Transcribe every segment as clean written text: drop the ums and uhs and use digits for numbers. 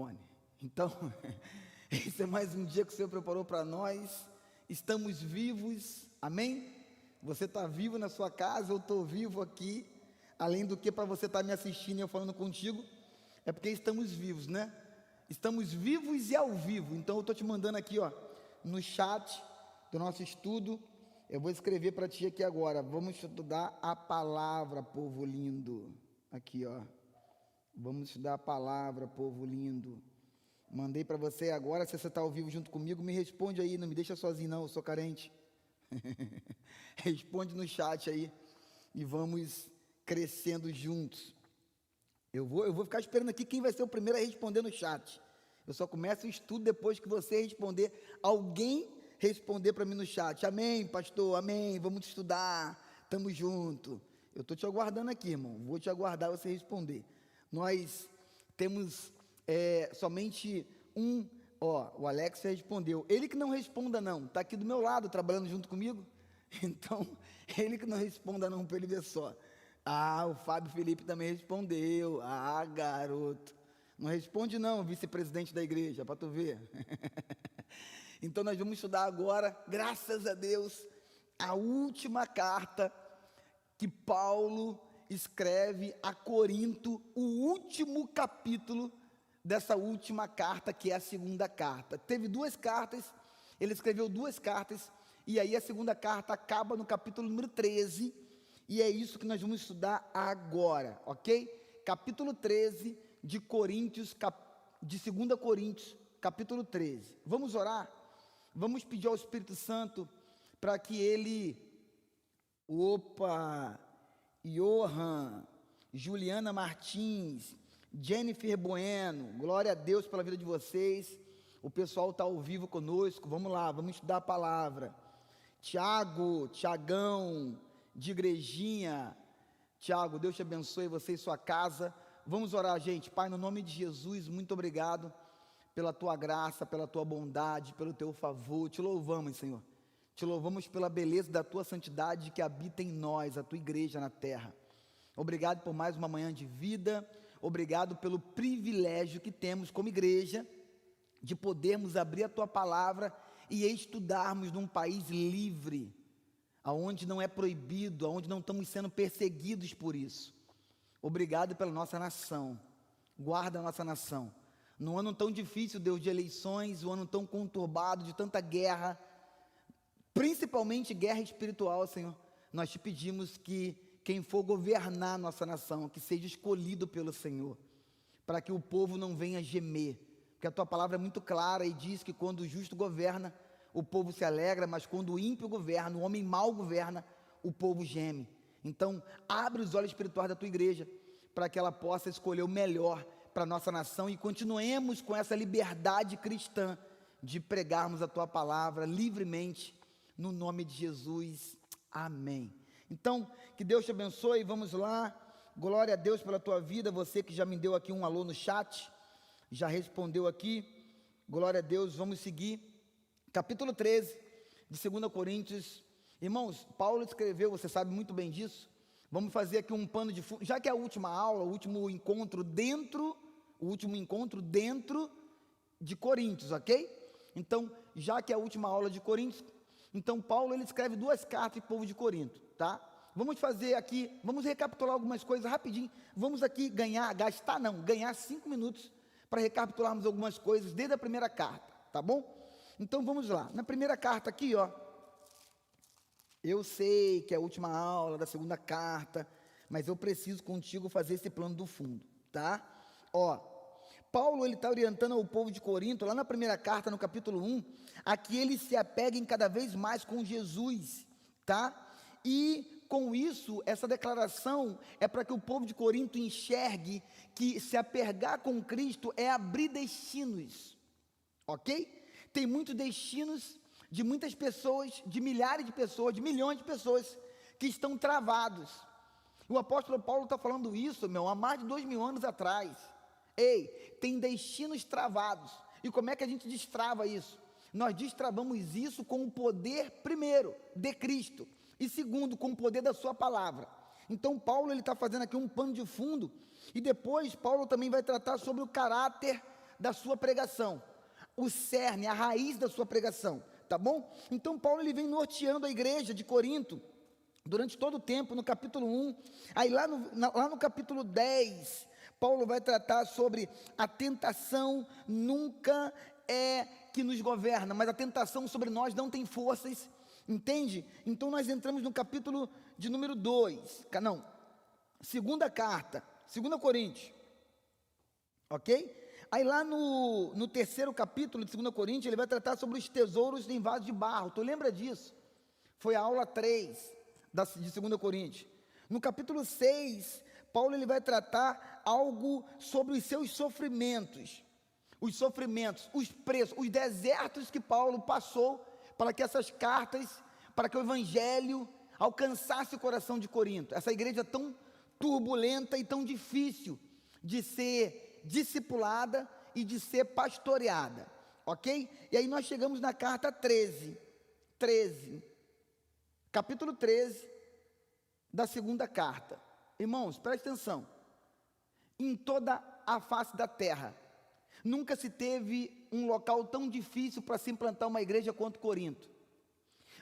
microfone. Então, esse é mais um dia que o Senhor preparou para nós. Estamos vivos, amém? Você está vivo na sua casa, eu estou vivo aqui. Além do que para você estar me assistindo e eu falando contigo, é porque estamos vivos, né? Estamos vivos e ao vivo. Então eu estou te mandando aqui, ó, no chat do nosso estudo. Eu vou escrever para ti aqui agora. Vamos estudar a palavra, povo lindo. Aqui, ó. Vamos estudar a palavra, povo lindo. Mandei para você agora. Se você está ao vivo junto comigo, me responde aí. Não me deixa sozinho, não. Eu sou carente. Responde no chat aí. E vamos crescendo juntos. Eu vou ficar esperando aqui quem vai ser o primeiro a responder no chat. Eu só começo o estudo depois que você responder. Alguém responder para mim no chat. Amém, pastor, amém, vamos estudar, estamos juntos. Eu estou te aguardando aqui, irmão. Vou te aguardar você responder. Nós temos somente um. Ó, o Alex respondeu. Ele que não responda não, está aqui do meu lado, trabalhando junto comigo. Então, ele que não responda não, para ele ver só. Ah, o Fábio Felipe também respondeu. Ah, garoto. Não responde não, vice-presidente da igreja, para tu ver. Então nós vamos estudar agora, graças a Deus, a última carta que Paulo escreve a Corinto, o último capítulo dessa última carta, que é a segunda carta. Teve duas cartas, ele escreveu duas cartas, e aí a segunda carta acaba no capítulo número 13, e é isso que nós vamos estudar agora, ok? Capítulo 13 de Coríntios, de 2 Coríntios, capítulo 13. Vamos orar? Vamos pedir ao Espírito Santo para que ele, Johan, Juliana Martins, Jennifer Bueno, glória a Deus pela vida de vocês. O pessoal está ao vivo conosco, vamos lá, vamos estudar a palavra. Tiagão, de Igrejinha, Tiago, Deus te abençoe, você e sua casa. Vamos orar, gente. Pai, no nome de Jesus, muito obrigado pela tua graça, pela tua bondade, pelo teu favor. Te louvamos, Senhor. Te louvamos pela beleza da tua santidade que habita em nós, a tua igreja na terra. Obrigado por mais uma manhã de vida. Obrigado pelo privilégio que temos como igreja de podermos abrir a tua palavra e estudarmos num país livre, aonde não é proibido, aonde não estamos sendo perseguidos por isso. Obrigado pela nossa nação. Guarda a nossa nação. Num ano tão difícil, Deus, de eleições, um ano tão conturbado, de tanta guerra, principalmente guerra espiritual, Senhor, nós te pedimos que quem for governar nossa nação, que seja escolhido pelo Senhor, para que o povo não venha gemer, porque a tua palavra é muito clara e diz que quando o justo governa, o povo se alegra, mas quando o ímpio governa, o homem mau governa, o povo geme. Então, abre os olhos espirituais da tua igreja, para que ela possa escolher o melhor para a nossa nação e continuemos com essa liberdade cristã de pregarmos a tua palavra livremente, no nome de Jesus, amém. Então, que Deus te abençoe, vamos lá, glória a Deus pela tua vida, você que já me deu aqui um alô no chat, já respondeu aqui, glória a Deus, vamos seguir, capítulo 13 de 2 Coríntios, irmãos, Paulo escreveu, você sabe muito bem disso, vamos fazer aqui um pano de fundo, já que é a última aula, o último encontro dentro de Coríntios, ok? Então, já que é a última aula de Coríntios, então Paulo ele escreve duas cartas para o povo de Corinto, tá? Vamos fazer aqui, vamos recapitular algumas coisas rapidinho, vamos aqui ganhar 5 minutos para recapitularmos algumas coisas desde a primeira carta, tá bom? Então vamos lá, na primeira carta aqui, ó, eu sei que é a última aula da segunda carta, mas eu preciso contigo fazer esse plano do fundo, tá? Ó, Paulo ele está orientando ao povo de Corinto, lá na primeira carta, no capítulo 1, a que eles se apeguem cada vez mais com Jesus, tá? E com isso, essa declaração é para que o povo de Corinto enxergue que se apegar com Cristo é abrir destinos, ok? Tem muitos destinos de muitas pessoas, de milhares de pessoas, de milhões de pessoas que estão travados. O apóstolo Paulo está falando isso, há mais de 2000 anos atrás. Ei, tem destinos travados. E como é que a gente destrava isso? Nós destravamos isso com o poder, primeiro, de Cristo, e segundo, com o poder da sua palavra. Então Paulo está fazendo aqui um pano de fundo, e depois Paulo também vai tratar sobre o caráter da sua pregação, o cerne, a raiz da sua pregação, tá bom? Então Paulo ele vem norteando a igreja de Corinto durante todo o tempo, no capítulo 1, aí lá no capítulo 10, Paulo vai tratar sobre a tentação nunca é que nos governa, mas a tentação sobre nós não tem forças, entende? Então nós entramos no capítulo de número 2, não, segunda carta, 2 Coríntios, ok? Aí lá no terceiro capítulo de 2 Coríntios, ele vai tratar sobre os tesouros em vaso de barro, tu lembra disso? Foi a aula 3 de 2 Coríntios. No capítulo 6, Paulo ele vai tratar algo sobre os seus sofrimentos, os preços, os desertos que Paulo passou para que essas cartas, para que o evangelho alcançasse o coração de Corinto, essa igreja tão turbulenta e tão difícil de ser discipulada e de ser pastoreada, ok? E aí nós chegamos na carta 13, capítulo 13 da segunda carta. Irmãos, preste atenção, em toda a face da terra, nunca se teve um local tão difícil para se implantar uma igreja quanto Corinto,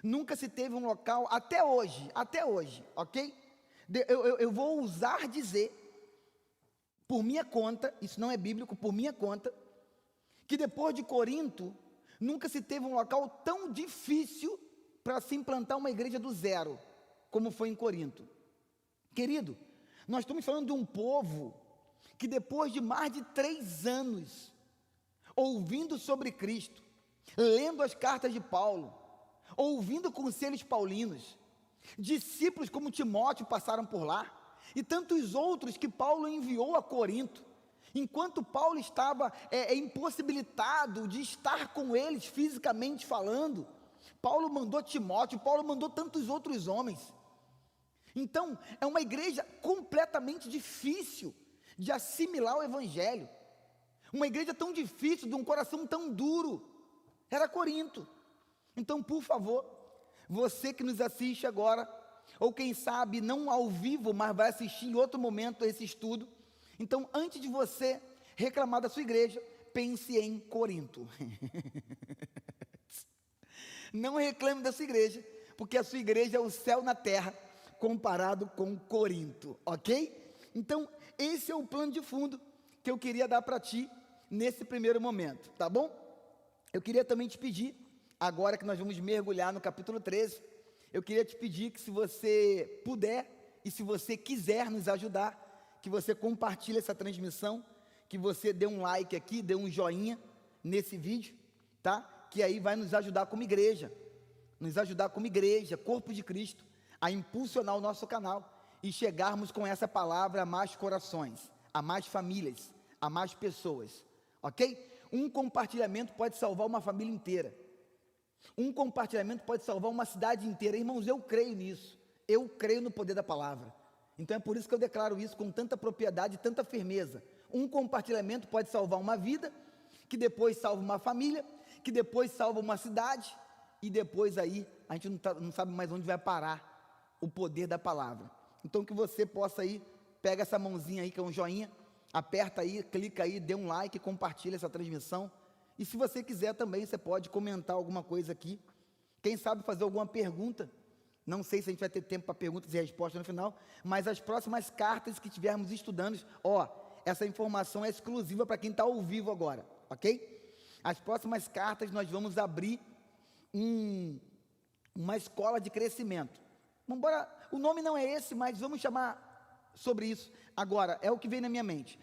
nunca se teve um local, até hoje, ok? Eu vou ousar dizer, por minha conta, isso não é bíblico, por minha conta, que depois de Corinto, nunca se teve um local tão difícil para se implantar uma igreja do zero, como foi em Corinto. Querido, nós estamos falando de um povo que depois de mais de 3 anos, ouvindo sobre Cristo, lendo as cartas de Paulo, ouvindo conselhos paulinos, discípulos como Timóteo passaram por lá, e tantos outros que Paulo enviou a Corinto, enquanto Paulo estava impossibilitado de estar com eles fisicamente falando, Paulo mandou Timóteo, Paulo mandou tantos outros homens. Então, é uma igreja completamente difícil de assimilar o evangelho, uma igreja tão difícil, de um coração tão duro, era Corinto. Então, por favor, você que nos assiste agora, ou quem sabe não ao vivo, mas vai assistir em outro momento esse estudo, então antes de você reclamar da sua igreja, pense em Corinto. Não reclame da sua igreja, porque a sua igreja é o céu na terra, comparado com Corinto, ok? Então, esse é o plano de fundo que eu queria dar para ti, nesse primeiro momento, tá bom? Eu queria também te pedir, agora que nós vamos mergulhar no capítulo 13, eu queria te pedir que, se você puder, e se você quiser nos ajudar, que você compartilhe essa transmissão, que você dê um like aqui, dê um joinha nesse vídeo, tá? Que aí vai nos ajudar como igreja, corpo de Cristo, a impulsionar o nosso canal, e chegarmos com essa palavra a mais corações, a mais famílias, a mais pessoas, ok? Um compartilhamento pode salvar uma família inteira, um compartilhamento pode salvar uma cidade inteira. Irmãos, eu creio nisso, eu creio no poder da palavra, então é por isso que eu declaro isso com tanta propriedade e tanta firmeza. Um compartilhamento pode salvar uma vida, que depois salva uma família, que depois salva uma cidade, e depois aí, a gente não sabe mais onde vai parar o poder da palavra. Então que você possa aí, pega essa mãozinha aí que é um joinha, aperta aí, clica aí, dê um like, compartilha essa transmissão, e se você quiser também, você pode comentar alguma coisa aqui, quem sabe fazer alguma pergunta, não sei se a gente vai ter tempo para perguntas e respostas no final, mas as próximas cartas que estivermos estudando, essa informação é exclusiva para quem está ao vivo agora, ok? As próximas cartas nós vamos abrir uma escola de crescimento, embora o nome não é esse, mas vamos chamar sobre isso agora, é o que vem na minha mente,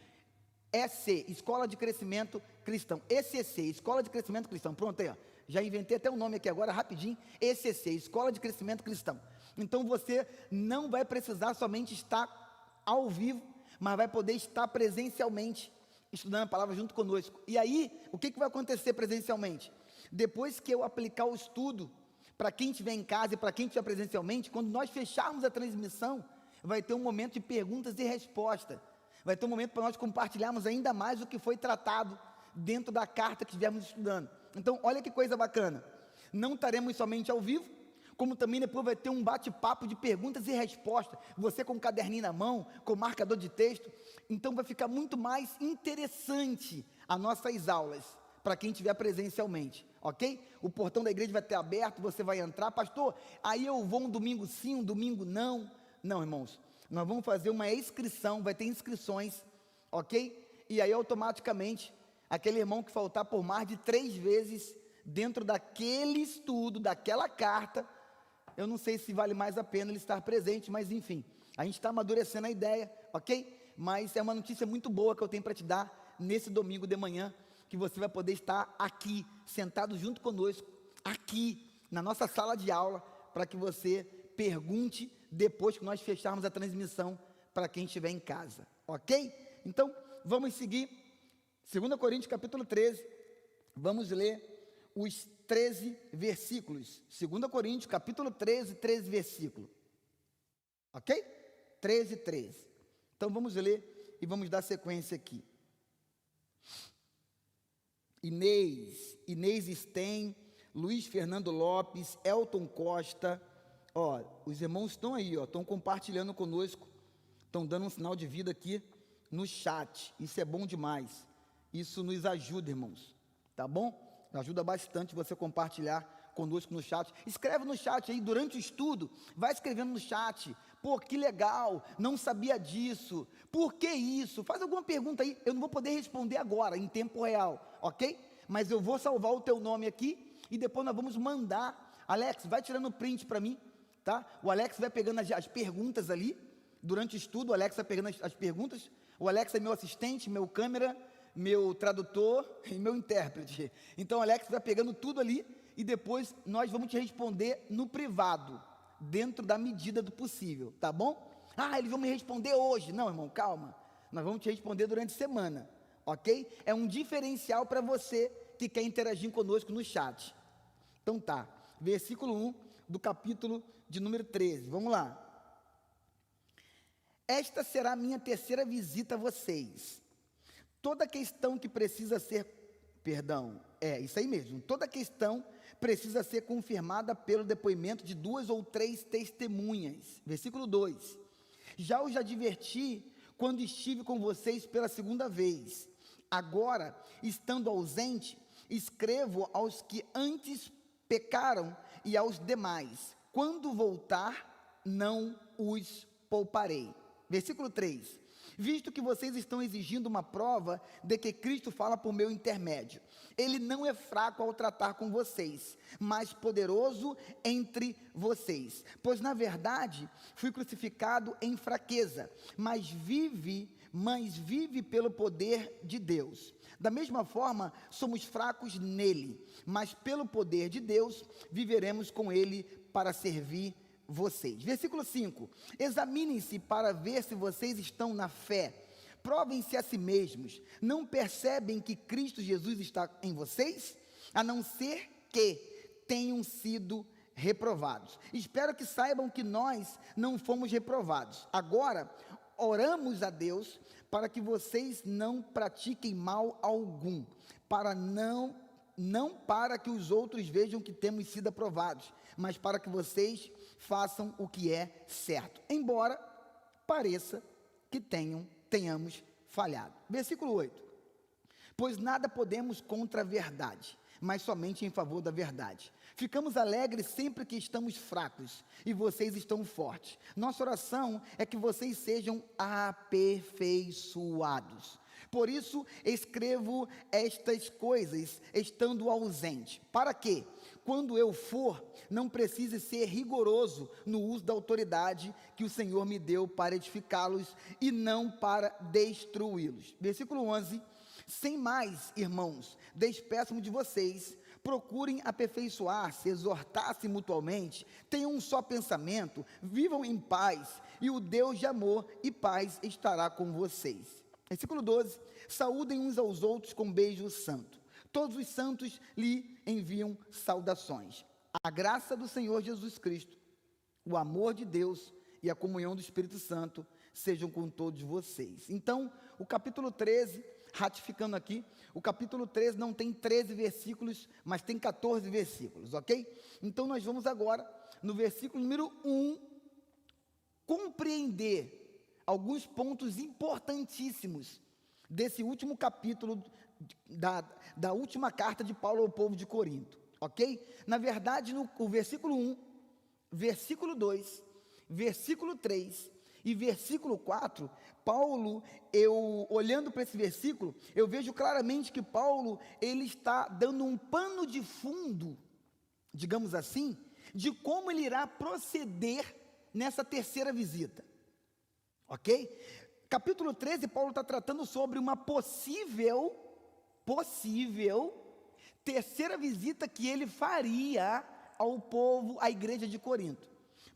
EC, Escola de Crescimento Cristão, ECC, Escola de Crescimento Cristão, pronto aí, já inventei até o nome aqui agora, rapidinho, ECC, Escola de Crescimento Cristão. Então você não vai precisar somente estar ao vivo, mas vai poder estar presencialmente, estudando a palavra junto conosco. E aí, o que vai acontecer presencialmente? Depois que eu aplicar o estudo, para quem estiver em casa e para quem estiver presencialmente, quando nós fecharmos a transmissão, vai ter um momento de perguntas e respostas, vai ter um momento para nós compartilharmos ainda mais o que foi tratado dentro da carta que estivermos estudando. Então, olha que coisa bacana, não estaremos somente ao vivo, como também depois vai ter um bate-papo de perguntas e respostas, você com um caderninho na mão, com marcador de texto, então vai ficar muito mais interessante as nossas aulas, para quem estiver presencialmente, ok? O portão da igreja vai ter aberto, você vai entrar, pastor, aí eu vou um domingo sim, um domingo não. Não, irmãos, nós vamos fazer uma inscrição, vai ter inscrições, ok? E aí automaticamente, aquele irmão que faltar por mais de 3 vezes, dentro daquele estudo, daquela carta, eu não sei se vale mais a pena ele estar presente, mas enfim, a gente está amadurecendo a ideia, ok? Mas é uma notícia muito boa que eu tenho para te dar nesse domingo de manhã, que você vai poder estar aqui, sentado junto conosco, aqui, na nossa sala de aula, para que você pergunte depois que nós fecharmos a transmissão para quem estiver em casa, ok? Então, vamos seguir, 2 Coríntios capítulo 13, vamos ler os 13 versículos, 2 Coríntios capítulo 13, 13 versículos, ok? 13, 13, então vamos ler e vamos dar sequência aqui. Inês Sten, Luiz Fernando Lopes, Elton Costa, ó, os irmãos estão aí, ó, estão compartilhando conosco, estão dando um sinal de vida aqui no chat, isso é bom demais, isso nos ajuda, irmãos, tá bom? Ajuda bastante você compartilhar conosco no chat, escreve no chat aí, durante o estudo, vai escrevendo no chat, pô, que legal, não sabia disso, por que isso? Faz alguma pergunta aí, eu não vou poder responder agora, em tempo real, ok? Mas eu vou salvar o teu nome aqui, e depois nós vamos mandar, Alex, vai tirando print para mim, tá? O Alex vai pegando as perguntas ali, durante o estudo, o Alex vai pegando as perguntas, o Alex é meu assistente, meu câmera, meu tradutor e meu intérprete, então o Alex vai pegando tudo ali, e depois nós vamos te responder no privado, dentro da medida do possível, tá bom? Ah, eles vão me responder hoje, não, irmão, calma, nós vamos te responder durante a semana, ok? É um diferencial para você que quer interagir conosco no chat. Então tá, versículo 1 do capítulo de número 13, vamos lá. Esta será a minha terceira visita a vocês. Toda questão que precisa ser, isso aí mesmo, toda questão precisa ser confirmada pelo depoimento de 2 ou 3 testemunhas. Versículo 2. Já os adverti quando estive com vocês pela segunda vez. Agora, estando ausente, escrevo aos que antes pecaram e aos demais. Quando voltar, não os pouparei. Versículo 3. Visto que vocês estão exigindo uma prova de que Cristo fala por meu intermédio, ele não é fraco ao tratar com vocês, mas poderoso entre vocês. Pois na verdade, fui crucificado em fraqueza, mas vive pelo poder de Deus. Da mesma forma, somos fracos nele, mas pelo poder de Deus, viveremos com ele para servir vocês. Versículo 5. Examinem-se para ver se vocês estão na fé. Provem-se a si mesmos. Não percebem que Cristo Jesus está em vocês? A não ser que tenham sido reprovados. Espero que saibam que nós não fomos reprovados. Agora, oramos a Deus para que vocês não pratiquem mal algum, para não para que os outros vejam que temos sido aprovados, mas para que vocês façam o que é certo, embora pareça que tenhamos falhado. Versículo 8. Pois nada podemos contra a verdade, mas somente em favor da verdade. Ficamos alegres sempre que estamos fracos e vocês estão fortes. Nossa oração é que vocês sejam aperfeiçoados. Por isso escrevo estas coisas estando ausente, para que, quando eu for, não precise ser rigoroso no uso da autoridade que o Senhor me deu para edificá-los e não para destruí-los. Versículo 11. Sem mais, irmãos, despeço-me de vocês, procurem aperfeiçoar-se, exortar-se mutualmente, tenham um só pensamento, vivam em paz, e o Deus de amor e paz estará com vocês. Versículo 12, saúdem uns aos outros com beijo santo. Todos os santos lhe enviam saudações. A graça do Senhor Jesus Cristo, o amor de Deus e a comunhão do Espírito Santo sejam com todos vocês. Então, o capítulo 13, ratificando aqui, o capítulo 13 não tem 13 versículos, mas tem 14 versículos, ok? Então, nós vamos agora, no versículo número 1, compreender alguns pontos importantíssimos desse último capítulo da última carta de Paulo ao povo de Corinto, ok? Na verdade, no versículo 1, versículo 2, versículo 3 e versículo 4, Paulo, olhando para esse versículo, eu vejo claramente que Paulo, ele está dando um pano de fundo, digamos assim, de como ele irá proceder nessa terceira visita, ok? Capítulo 13, Paulo está tratando sobre uma possível terceira visita que ele faria ao povo, à igreja de Corinto.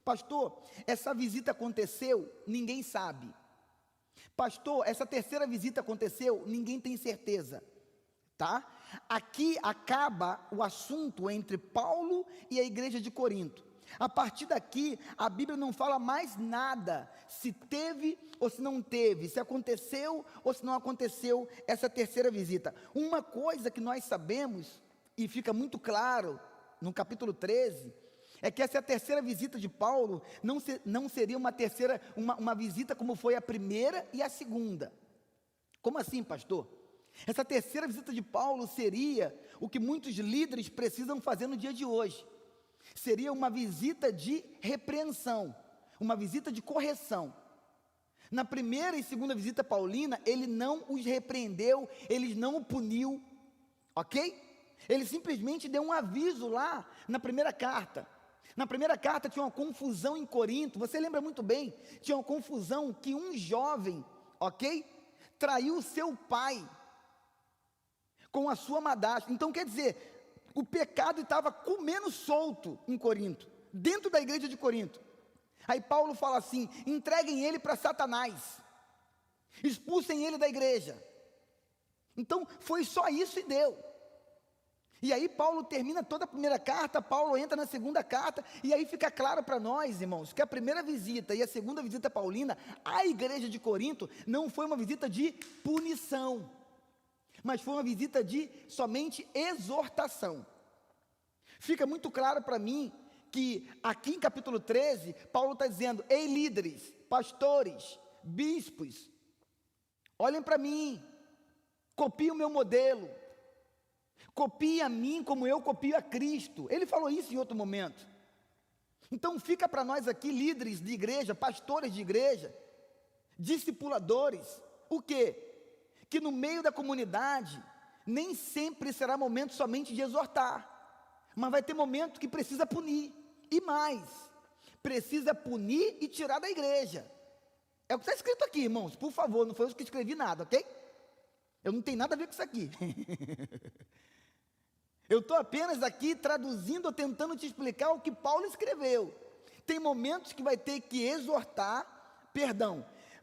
Pastor, essa visita aconteceu? Ninguém sabe. Pastor, essa terceira visita aconteceu? Ninguém tem certeza, tá? Aqui acaba o assunto entre Paulo e a igreja de Corinto. A partir daqui, a Bíblia não fala mais nada, se teve ou se não teve, se aconteceu ou se não aconteceu essa terceira visita. Uma coisa que nós sabemos, e fica muito claro no capítulo 13, é que essa terceira visita de Paulo não seria uma visita como foi a primeira e a segunda. Como assim, pastor? Essa terceira visita de Paulo seria o que muitos líderes precisam fazer no dia de hoje. Seria uma visita de repreensão, uma visita de correção. Na primeira e segunda visita paulina, ele não os repreendeu, ele não o puniu, ok? Ele simplesmente deu um aviso lá na primeira carta. Na primeira carta tinha uma confusão em Corinto, você lembra muito bem, tinha uma confusão que um jovem, ok? Traiu o seu pai com a sua madrasta. Então quer dizer, o pecado estava comendo solto em Corinto, dentro da igreja de Corinto. Aí Paulo fala assim: entreguem ele para Satanás, expulsem ele da igreja. Então foi só isso e deu. E aí Paulo termina toda a primeira carta, Paulo entra na segunda carta, e aí fica claro para nós, irmãos, que a primeira visita e a segunda visita paulina à igreja de Corinto não foi uma visita de punição, mas foi uma visita de somente exortação. Fica muito claro para mim que aqui em capítulo 13, Paulo está dizendo: ei, líderes, pastores, bispos, olhem para mim, copiem o meu modelo, copiem a mim como eu copio a Cristo. Ele falou isso em outro momento. Então fica para nós aqui, líderes de igreja, pastores de igreja, discipuladores, o quê? Que no meio da comunidade, nem sempre será momento somente de exortar, mas vai ter momento que precisa punir, e mais, precisa punir e tirar da igreja. É o que está escrito aqui, irmãos, por favor, não foi eu que escrevi nada, ok? Eu não tenho nada a ver com isso aqui. Eu estou apenas aqui traduzindo ou tentando te explicar o que Paulo escreveu. Tem momentos que vai ter que exortar,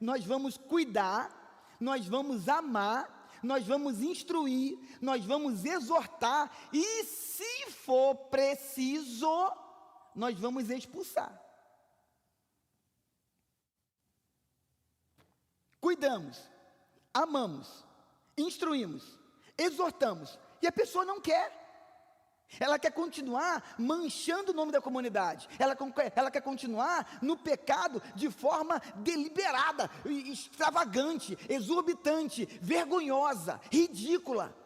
nós vamos cuidar, nós vamos amar, nós vamos instruir, nós vamos exortar, e se for preciso, nós vamos expulsar. Cuidamos, amamos, instruímos, exortamos, e a pessoa não quer. Ela quer continuar manchando o nome da comunidade, ela quer continuar no pecado de forma deliberada, extravagante, exorbitante, vergonhosa, ridícula.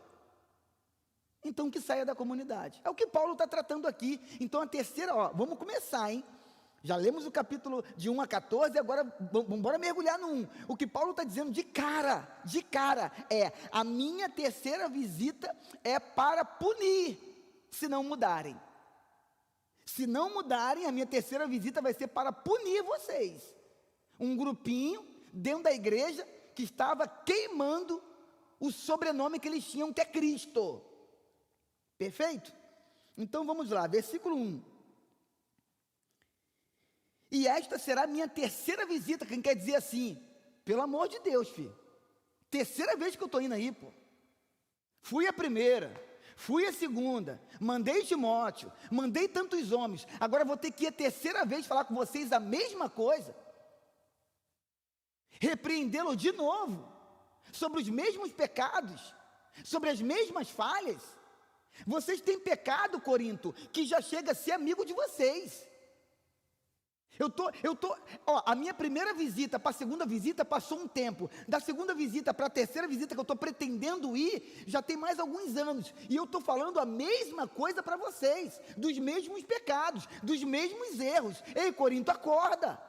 Então que saia da comunidade. É o que Paulo está tratando aqui. Então a terceira, vamos começar, hein? Já lemos o capítulo de 1 a 14, agora vamos mergulhar no 1. O que Paulo está dizendo de cara, a minha terceira visita é para punir, se não mudarem. Se não mudarem, a minha terceira visita vai ser para punir vocês. Um grupinho dentro da igreja que estava queimando o sobrenome que eles tinham, que é Cristo. Perfeito? Então vamos lá, versículo 1. E esta será a minha terceira visita. Quem quer dizer assim? Pelo amor de Deus, filho. Terceira vez que eu estou indo aí, pô. Fui a primeira, fui a segunda, mandei Timóteo, mandei tantos homens. Agora vou ter que ir a terceira vez falar com vocês a mesma coisa. Repreendê-lo de novo, sobre os mesmos pecados, sobre as mesmas falhas. Vocês têm pecado, Corinto, que já chega a ser amigo de vocês. A minha primeira visita para a segunda visita passou um tempo. Da segunda visita para a terceira visita que eu estou pretendendo ir, já tem mais alguns anos. E eu estou falando a mesma coisa para vocês, dos mesmos pecados, dos mesmos erros. Ei, Corinto, acorda.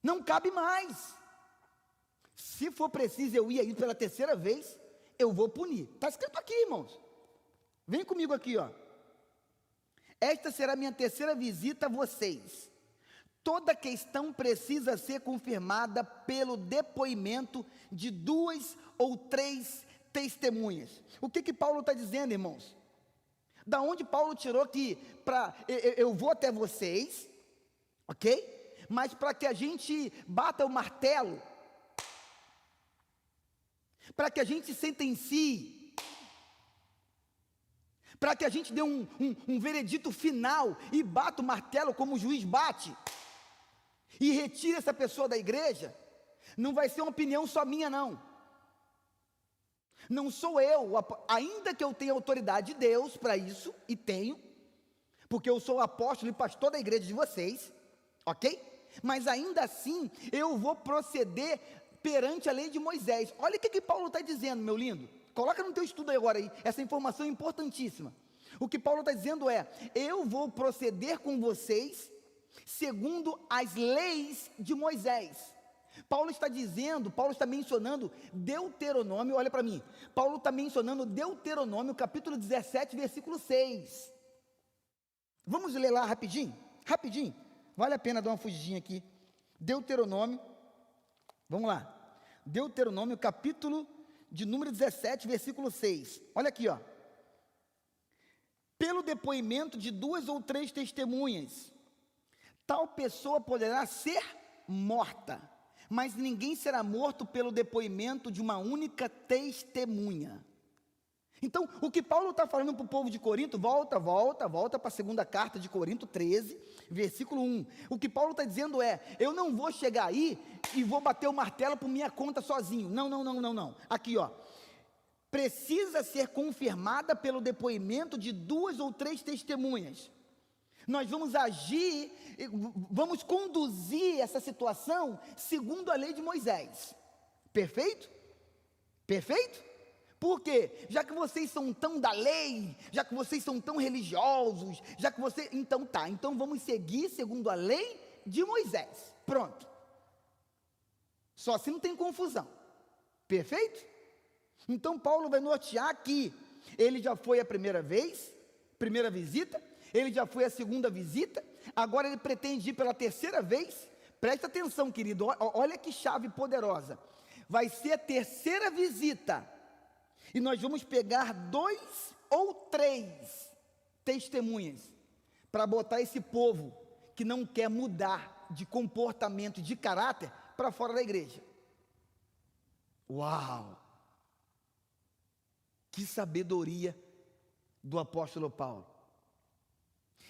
Não cabe mais. Se for preciso eu ir aí pela terceira vez, eu vou punir. Está escrito aqui, irmãos. Vem comigo aqui, ó. Esta será minha terceira visita a vocês. Toda questão precisa ser confirmada pelo depoimento de 2 ou 3 testemunhas. O que Paulo está dizendo, irmãos? Da onde Paulo tirou que eu vou até vocês, ok? Mas para que a gente bata o martelo, para que a gente sentencie, para que a gente dê um veredito final e bata o martelo como o juiz bate, e retire essa pessoa da igreja, não vai ser uma opinião só minha, não. Não sou eu, ainda que eu tenha autoridade de Deus para isso, e tenho, porque eu sou apóstolo e pastor da igreja de vocês, ok? Mas ainda assim, eu vou proceder perante a lei de Moisés. Olha o que Paulo está dizendo, meu lindo. Coloca no teu estudo agora aí, essa informação é importantíssima. O que Paulo está dizendo é, eu vou proceder com vocês segundo as leis de Moisés. Paulo está mencionando Deuteronômio, olha para mim, Paulo está mencionando Deuteronômio, capítulo 17, versículo 6. Vamos ler lá rapidinho, vale a pena dar uma fugidinha aqui. Deuteronômio, vamos lá, Deuteronômio, capítulo de número 17, versículo 6, olha aqui, ó. Pelo depoimento de 2 ou 3 testemunhas, tal pessoa poderá ser morta, mas ninguém será morto pelo depoimento de uma única testemunha. Então, o que Paulo está falando para o povo de Corinto, volta para a segunda carta de Corinto 13, versículo 1. O que Paulo está dizendo é, eu não vou chegar aí e vou bater o martelo por minha conta sozinho. Não. Aqui, ó. Precisa ser confirmada pelo depoimento de 2 ou 3 testemunhas. Nós vamos agir, vamos conduzir essa situação segundo a lei de Moisés. Perfeito? Por quê? Já que vocês são tão da lei, já que vocês são tão religiosos, então vamos seguir segundo a lei de Moisés. Pronto. Só assim não tem confusão. Perfeito? Então Paulo vai nortear que ele já foi a primeira visita, ele já foi a segunda visita, agora ele pretende ir pela terceira vez. Presta atenção, querido, olha que chave poderosa. Vai ser a terceira visita, e nós vamos pegar 2 ou 3 testemunhas, para botar esse povo, que não quer mudar de comportamento, de caráter, para fora da igreja. Uau! Que sabedoria do apóstolo Paulo.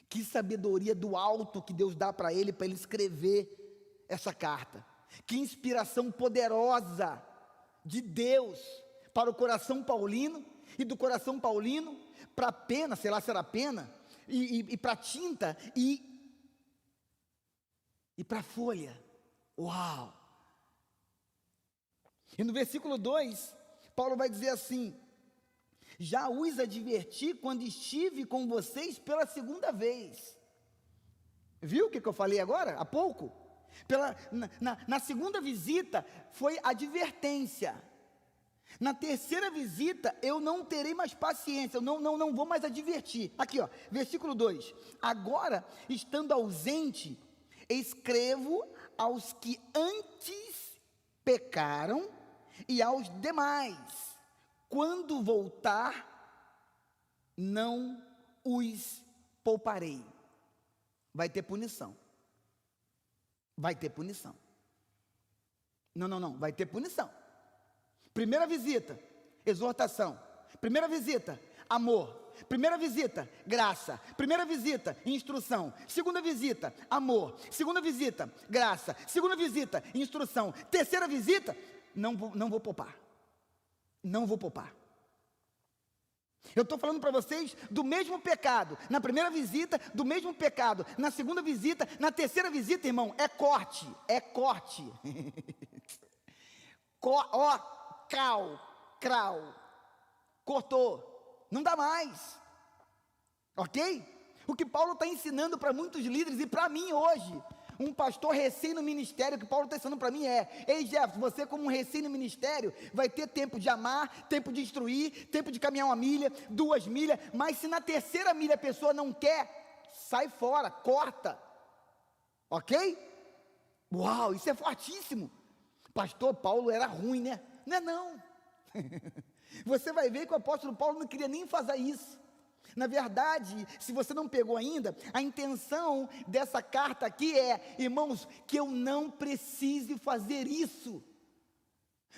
Que sabedoria do alto que Deus dá para ele escrever essa carta. Que inspiração poderosa de Deus para o coração paulino, e do coração paulino para a pena, sei lá se era pena, e para a tinta, e para a folha. Uau! E no versículo 2, Paulo vai dizer assim: já os adverti quando estive com vocês pela segunda vez. Viu o que eu falei agora, há pouco? Na segunda visita foi advertência. Na terceira visita eu não terei mais paciência, eu não vou mais advertir. Aqui, ó, versículo 2. Agora, estando ausente, escrevo aos que antes pecaram e aos demais. Quando voltar, não os pouparei. Vai ter punição. Vai ter punição. Não, vai ter punição. Primeira visita, exortação. Primeira visita, amor. Primeira visita, graça. Primeira visita, instrução. Segunda visita, amor. Segunda visita, graça. Segunda visita, instrução. Terceira visita, não vou poupar. Não vou poupar. Eu estou falando para vocês do mesmo pecado. Na primeira visita, do mesmo pecado. Na segunda visita, na terceira visita, irmão, é corte. É corte. Crau. Cortou. Não dá mais. Ok? O que Paulo está ensinando para muitos líderes e para mim hoje, um pastor recém no ministério, o que Paulo está ensinando para mim ei Jefferson, você como um recém no ministério, vai ter tempo de amar, tempo de instruir, tempo de caminhar 1 milha, 2 milhas, mas se na terceira milha a pessoa não quer, sai fora, corta, ok? Uau, isso é fortíssimo. Pastor Paulo era ruim, né? Não é não. Você vai ver que o apóstolo Paulo não queria nem fazer isso. Na verdade, se você não pegou ainda, a intenção dessa carta aqui é, irmãos, que eu não precise fazer isso.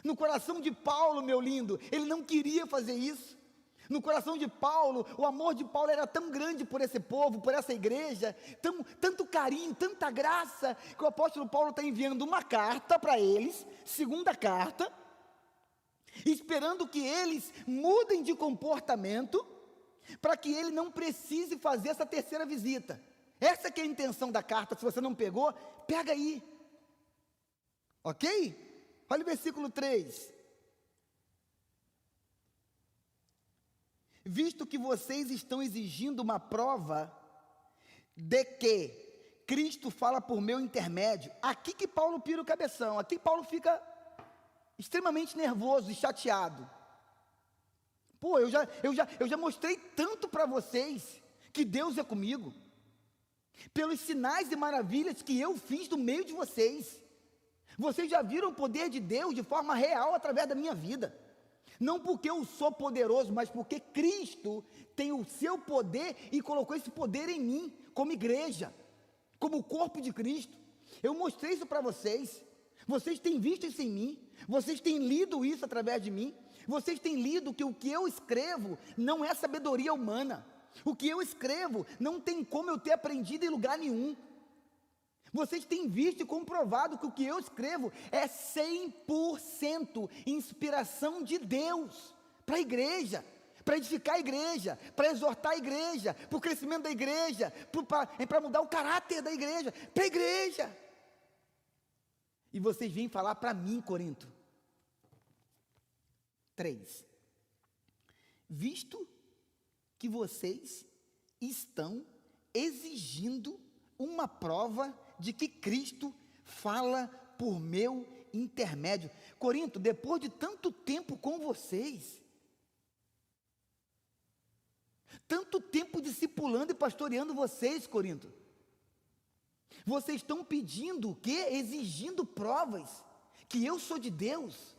No coração de Paulo, meu lindo, ele não queria fazer isso. No coração de Paulo, o amor de Paulo era tão grande por esse povo, por essa igreja, tanto carinho, tanta graça, que o apóstolo Paulo está enviando uma carta para eles, segunda carta, esperando que eles mudem de comportamento, para que ele não precise fazer essa terceira visita. Essa que é a intenção da carta. Se você não pegou, pega aí, ok? Olha o versículo 3. Visto que vocês estão exigindo uma prova de que Cristo fala por meu intermédio, aqui que Paulo pira o cabeção, aqui Paulo fica extremamente nervoso e chateado. Pô, eu já mostrei tanto para vocês que Deus é comigo, pelos sinais e maravilhas que eu fiz no meio de vocês. Vocês já viram o poder de Deus de forma real através da minha vida. Não porque eu sou poderoso, mas porque Cristo tem o seu poder e colocou esse poder em mim, como igreja, como corpo de Cristo. Eu mostrei isso para vocês. Vocês têm visto isso em mim. Vocês têm lido isso através de mim. Vocês têm lido que o que eu escrevo não é sabedoria humana. O que eu escrevo não tem como eu ter aprendido em lugar nenhum. Vocês têm visto e comprovado que o que eu escrevo é 100% inspiração de Deus para a igreja, para edificar a igreja, para exortar a igreja, para o crescimento da igreja, para mudar o caráter da igreja, para a igreja. E vocês vêm falar para mim, Corinto. 3. Visto que vocês estão exigindo uma prova de que Cristo fala por meu intermédio. Corinto, depois de tanto tempo com vocês, tanto tempo discipulando e pastoreando vocês, Corinto, vocês estão pedindo o quê? Exigindo provas que eu sou de Deus.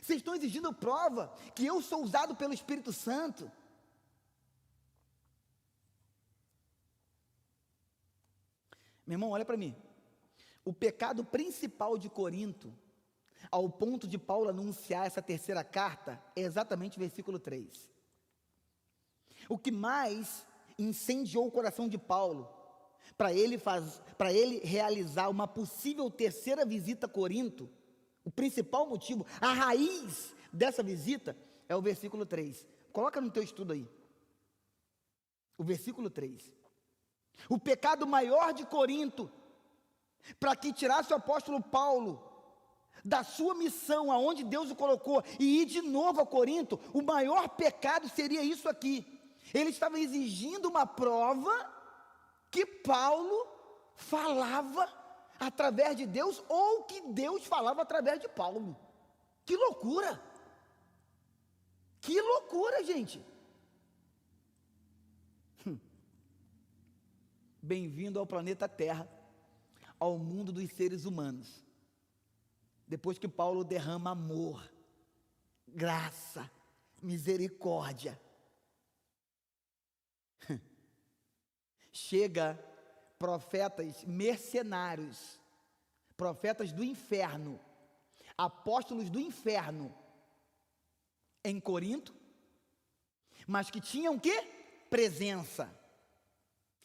Vocês estão exigindo prova que eu sou usado pelo Espírito Santo. Meu irmão, olha para mim. O pecado principal de Corinto, ao ponto de Paulo anunciar essa terceira carta, é exatamente o versículo 3. O que mais incendiou o coração de Paulo, para ele realizar uma possível terceira visita a Corinto, o principal motivo, a raiz dessa visita, é o versículo 3. Coloca no teu estudo aí. O versículo 3. O pecado maior de Corinto, para que tirasse o apóstolo Paulo da sua missão, aonde Deus o colocou, e ir de novo a Corinto, o maior pecado seria isso aqui. Ele estava exigindo uma prova que Paulo falava através de Deus, ou que Deus falava através de Paulo. Que loucura! Que loucura, gente! Bem-vindo ao planeta Terra, ao mundo dos seres humanos. Depois que Paulo derrama amor, graça, misericórdia, chega profetas mercenários, profetas do inferno, apóstolos do inferno, em Corinto, mas que tinham o quê? Presença.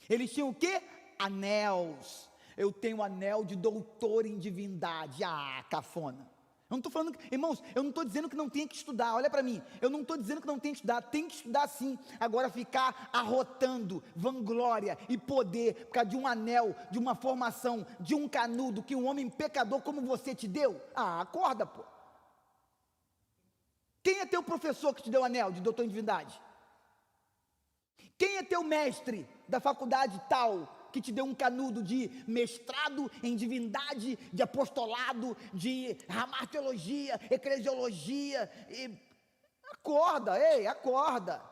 Eles tinham o quê? Anéis. Eu tenho anel de doutor em divindade. Ah, cafona. Eu não estou falando, irmãos, eu não estou dizendo que não tem que estudar, olha para mim, eu não estou dizendo que não tem que estudar sim, agora ficar arrotando vanglória e poder, por causa de um anel, de uma formação, de um canudo, que um homem pecador como você te deu, acorda, pô. Quem é teu professor que te deu o anel de doutor em divindade? Quem é teu mestre da faculdade tal, que te deu um canudo de mestrado em divindade, de apostolado, de ramarteologia, eclesiologia? Acorda, ei, acorda.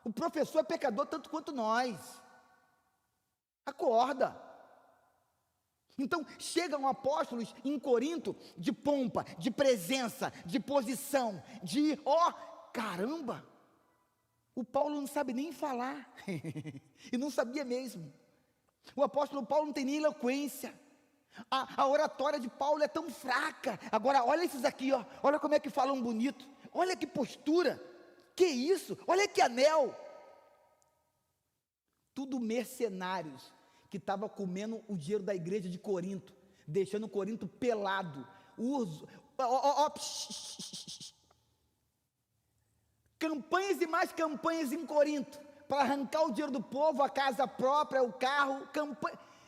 O professor é pecador tanto quanto nós. Acorda. Então, chegam apóstolos em Corinto de pompa, de presença, de posição, de, caramba, o Paulo não sabe nem falar, e não sabia mesmo. O apóstolo Paulo não tem nem eloquência, a oratória de Paulo é tão fraca. Agora olha esses aqui, olha como é que falam bonito, olha que postura, que isso, olha que anel. Tudo mercenários, que estavam comendo o dinheiro da igreja de Corinto, deixando Corinto pelado. Campanhas e mais campanhas em Corinto, para arrancar o dinheiro do povo, a casa própria, o carro,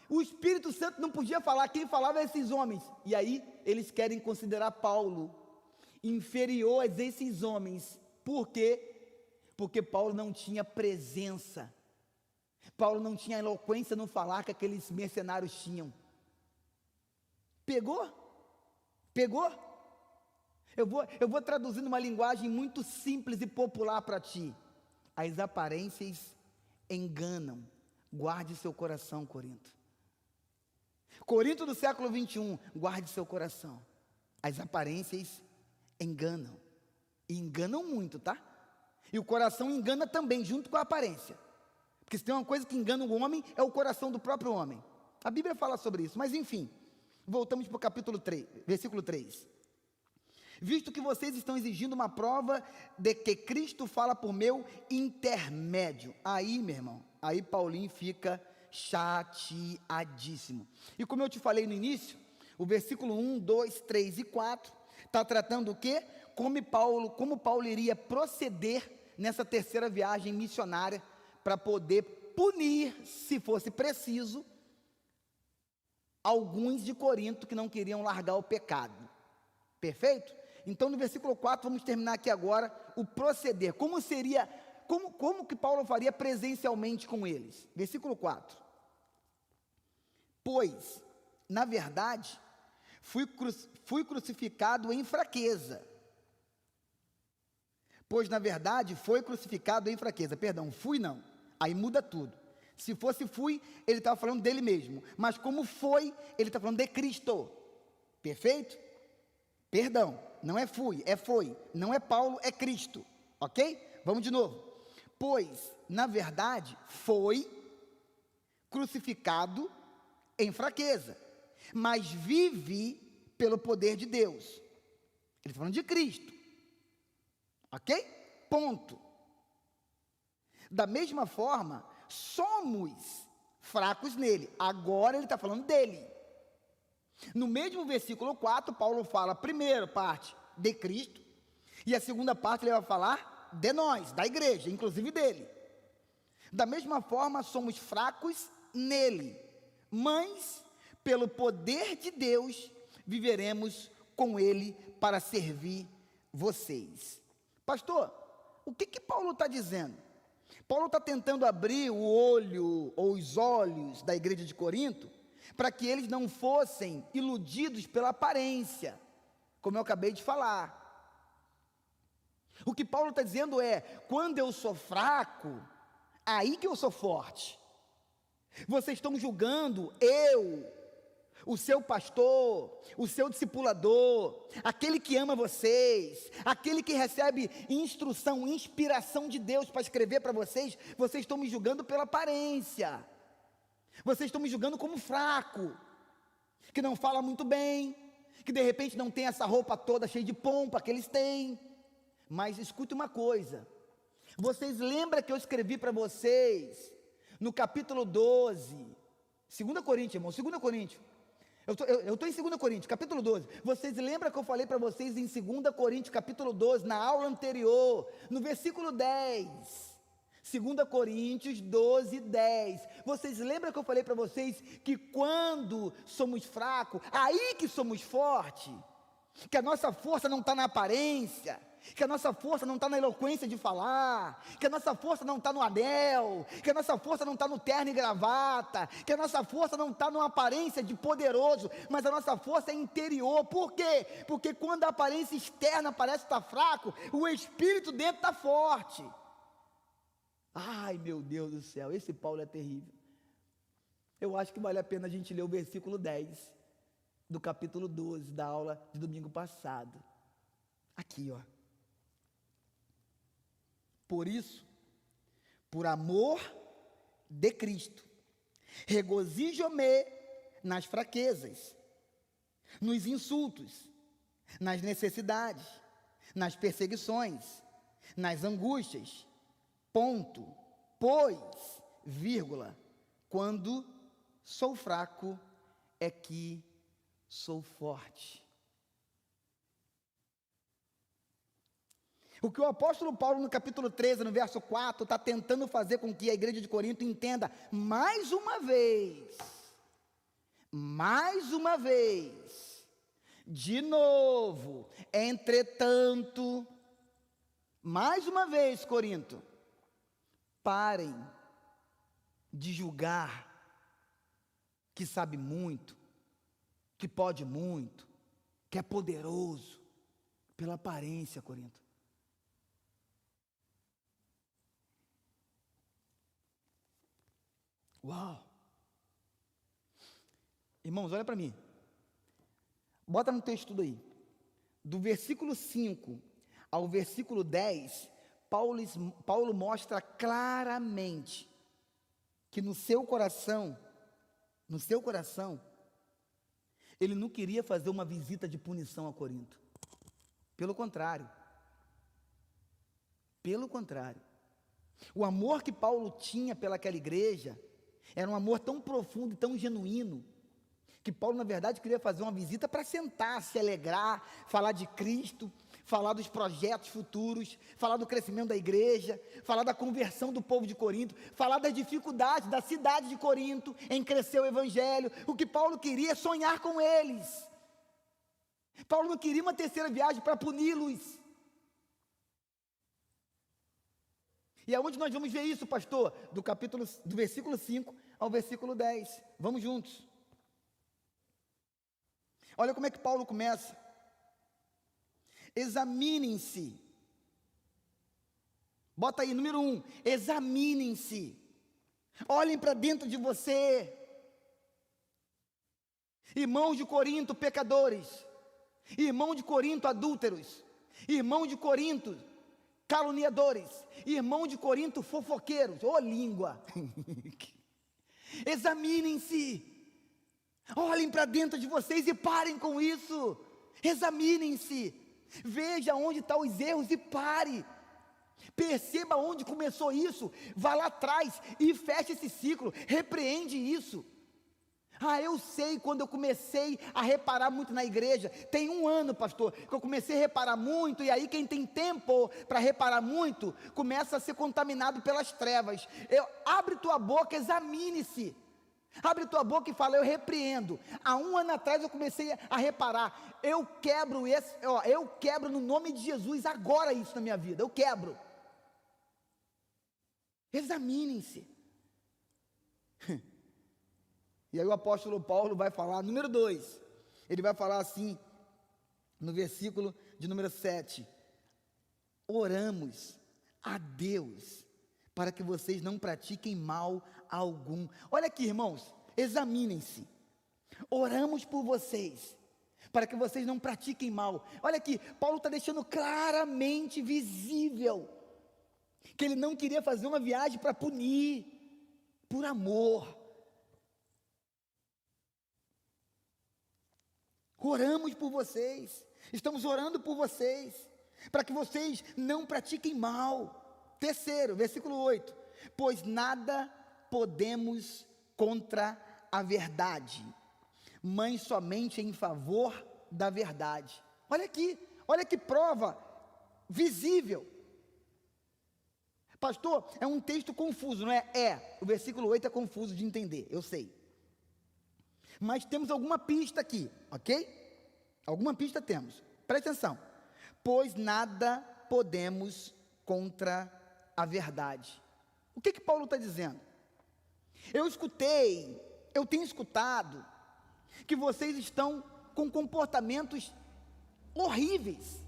o Espírito Santo não podia falar, quem falava eram esses homens, e aí eles querem considerar Paulo inferior a esses homens. Por quê? Porque Paulo não tinha presença, Paulo não tinha eloquência no falar que aqueles mercenários tinham. Pegou? Eu vou traduzir numa linguagem muito simples e popular para ti. As aparências enganam. Guarde seu coração, Corinto. Corinto do século 21, guarde seu coração. As aparências enganam. E enganam muito, tá? E o coração engana também, junto com a aparência. Porque se tem uma coisa que engana o homem, é o coração do próprio homem. A Bíblia fala sobre isso, mas enfim. Voltamos para o capítulo 3, versículo 3. Visto que vocês estão exigindo uma prova de que Cristo fala por meu intermédio. Aí, meu irmão, aí Paulinho fica chateadíssimo. E como eu te falei no início, o versículo 1, 2, 3 e 4, está tratando o quê? Como Paulo iria proceder nessa terceira viagem missionária, para poder punir, se fosse preciso, alguns de Corinto que não queriam largar o pecado. Perfeito? Então no versículo 4, vamos terminar aqui agora o proceder, como que Paulo faria presencialmente com eles. Versículo 4, pois, na verdade, fui crucificado em fraqueza, fui não, aí muda tudo. Se fosse fui, ele estava falando dele mesmo, mas como foi, ele está falando de Cristo. Perfeito? Perdão, não é fui, é foi, não é Paulo, é Cristo, ok? Vamos de novo. Pois, na verdade, foi crucificado em fraqueza, mas vive pelo poder de Deus. Ele está falando de Cristo, ok? Ponto. Da mesma forma, somos fracos nele. Agora ele está falando dele. No mesmo versículo 4, Paulo fala a primeira parte de Cristo, e a segunda parte ele vai falar de nós, da igreja, inclusive dele. Da mesma forma, somos fracos nele, mas pelo poder de Deus viveremos com ele para servir vocês. Pastor, o que Paulo está dizendo? Paulo está tentando abrir o olho ou os olhos da igreja de Corinto, para que eles não fossem iludidos pela aparência, como eu acabei de falar. O que Paulo está dizendo é, quando eu sou fraco, aí que eu sou forte. Vocês estão julgando o seu pastor, o seu discipulador, aquele que ama vocês, aquele que recebe instrução, inspiração de Deus para escrever para vocês, vocês estão me julgando pela aparência. Vocês estão me julgando como fraco, que não fala muito bem, que de repente não tem essa roupa toda cheia de pompa que eles têm. Mas escute uma coisa, vocês lembram que eu escrevi para vocês, no capítulo 12, 2 Coríntios, irmão, 2 Coríntios, Eu estou em 2 Coríntios, capítulo 12. Vocês lembram que eu falei para vocês em 2 Coríntios, capítulo 12, na aula anterior, no versículo 10. 2 Coríntios 12, 10. Vocês lembram que eu falei para vocês que quando somos fracos, aí que somos fortes? Que a nossa força não está na aparência, que a nossa força não está na eloquência de falar, que a nossa força não está no anel, que a nossa força não está no terno e gravata, que a nossa força não está numa aparência de poderoso, mas a nossa força é interior. Por quê? Porque quando a aparência externa parece estar fraco, o espírito dentro está forte. Ai, meu Deus do céu, esse Paulo é terrível. Eu acho que vale a pena a gente ler o versículo 10 do capítulo 12 da aula de domingo passado. Aqui, ó. Por isso, por amor de Cristo, regozijo-me nas fraquezas, nos insultos, nas necessidades, nas perseguições, nas angústias, ponto, pois, vírgula, quando sou fraco é que sou forte. O que o apóstolo Paulo no capítulo 13, no verso 4, está tentando fazer com que a igreja de Corinto entenda mais uma vez, de novo, entretanto, mais uma vez, Corinto, parem de julgar que sabe muito, que pode muito, que é poderoso, pela aparência, Corinto. Uau! Irmãos, olha para mim. Bota no teu estudo aí. Do versículo 5 ao versículo 10, Paulo mostra claramente que no seu coração, ele não queria fazer uma visita de punição a Corinto. Pelo contrário. O amor que Paulo tinha pelaquela igreja era um amor tão profundo e tão genuíno, que Paulo, na verdade, queria fazer uma visita para sentar, se alegrar, falar de Cristo, falar dos projetos futuros, falar do crescimento da igreja, falar da conversão do povo de Corinto, falar das dificuldades da cidade de Corinto em crescer o evangelho. O que Paulo queria é sonhar com eles. Paulo não queria uma terceira viagem para puni-los. E aonde nós vamos ver isso, pastor? Do versículo 5 ao versículo 10. Vamos juntos. Olha como é que Paulo começa. Examinem-se. Bota aí, número 1. Examinem-se. Olhem para dentro de você. Irmãos de Corinto, pecadores. Irmão de Corinto, adúlteros. Irmão de Corinto, caluniadores. Irmão de Corinto, fofoqueiros. Ô língua. Examinem-se. Olhem para dentro de vocês e parem com isso. Examinem-se. Veja onde estão os erros e pare. Perceba onde começou isso. Vá lá atrás e feche esse ciclo. Repreende isso. Eu sei quando eu comecei a reparar muito na igreja. Tem 1 ano, pastor, que eu comecei a reparar muito. E aí quem tem tempo para reparar muito começa a ser contaminado pelas trevas. Abre tua boca, examine-se. Abre tua boca e fala, eu repreendo. Há 1 ano atrás eu comecei a reparar. Eu quebro no nome de Jesus agora isso na minha vida. Eu quebro. Examinem-se. E aí o apóstolo Paulo vai falar, número 2. Ele vai falar assim, no versículo de número 7. Oramos a Deus para que vocês não pratiquem mal algum. Olha aqui, irmãos, examinem-se. Oramos por vocês, para que vocês não pratiquem mal. Olha aqui, Paulo está deixando claramente visível, que ele não queria fazer uma viagem para punir, por amor. Oramos por vocês, estamos orando por vocês, para que vocês não pratiquem mal. 3º, versículo 8. Pois nada podemos contra a verdade, mas somente em favor da verdade. Olha aqui, olha que prova visível. Pastor, é um texto confuso, não é? O versículo 8 é confuso de entender, eu sei. Mas temos alguma pista aqui, ok? Alguma pista temos. Presta atenção. Pois nada podemos contra a verdade. O que Paulo está dizendo? Eu tenho escutado que vocês estão com comportamentos horríveis.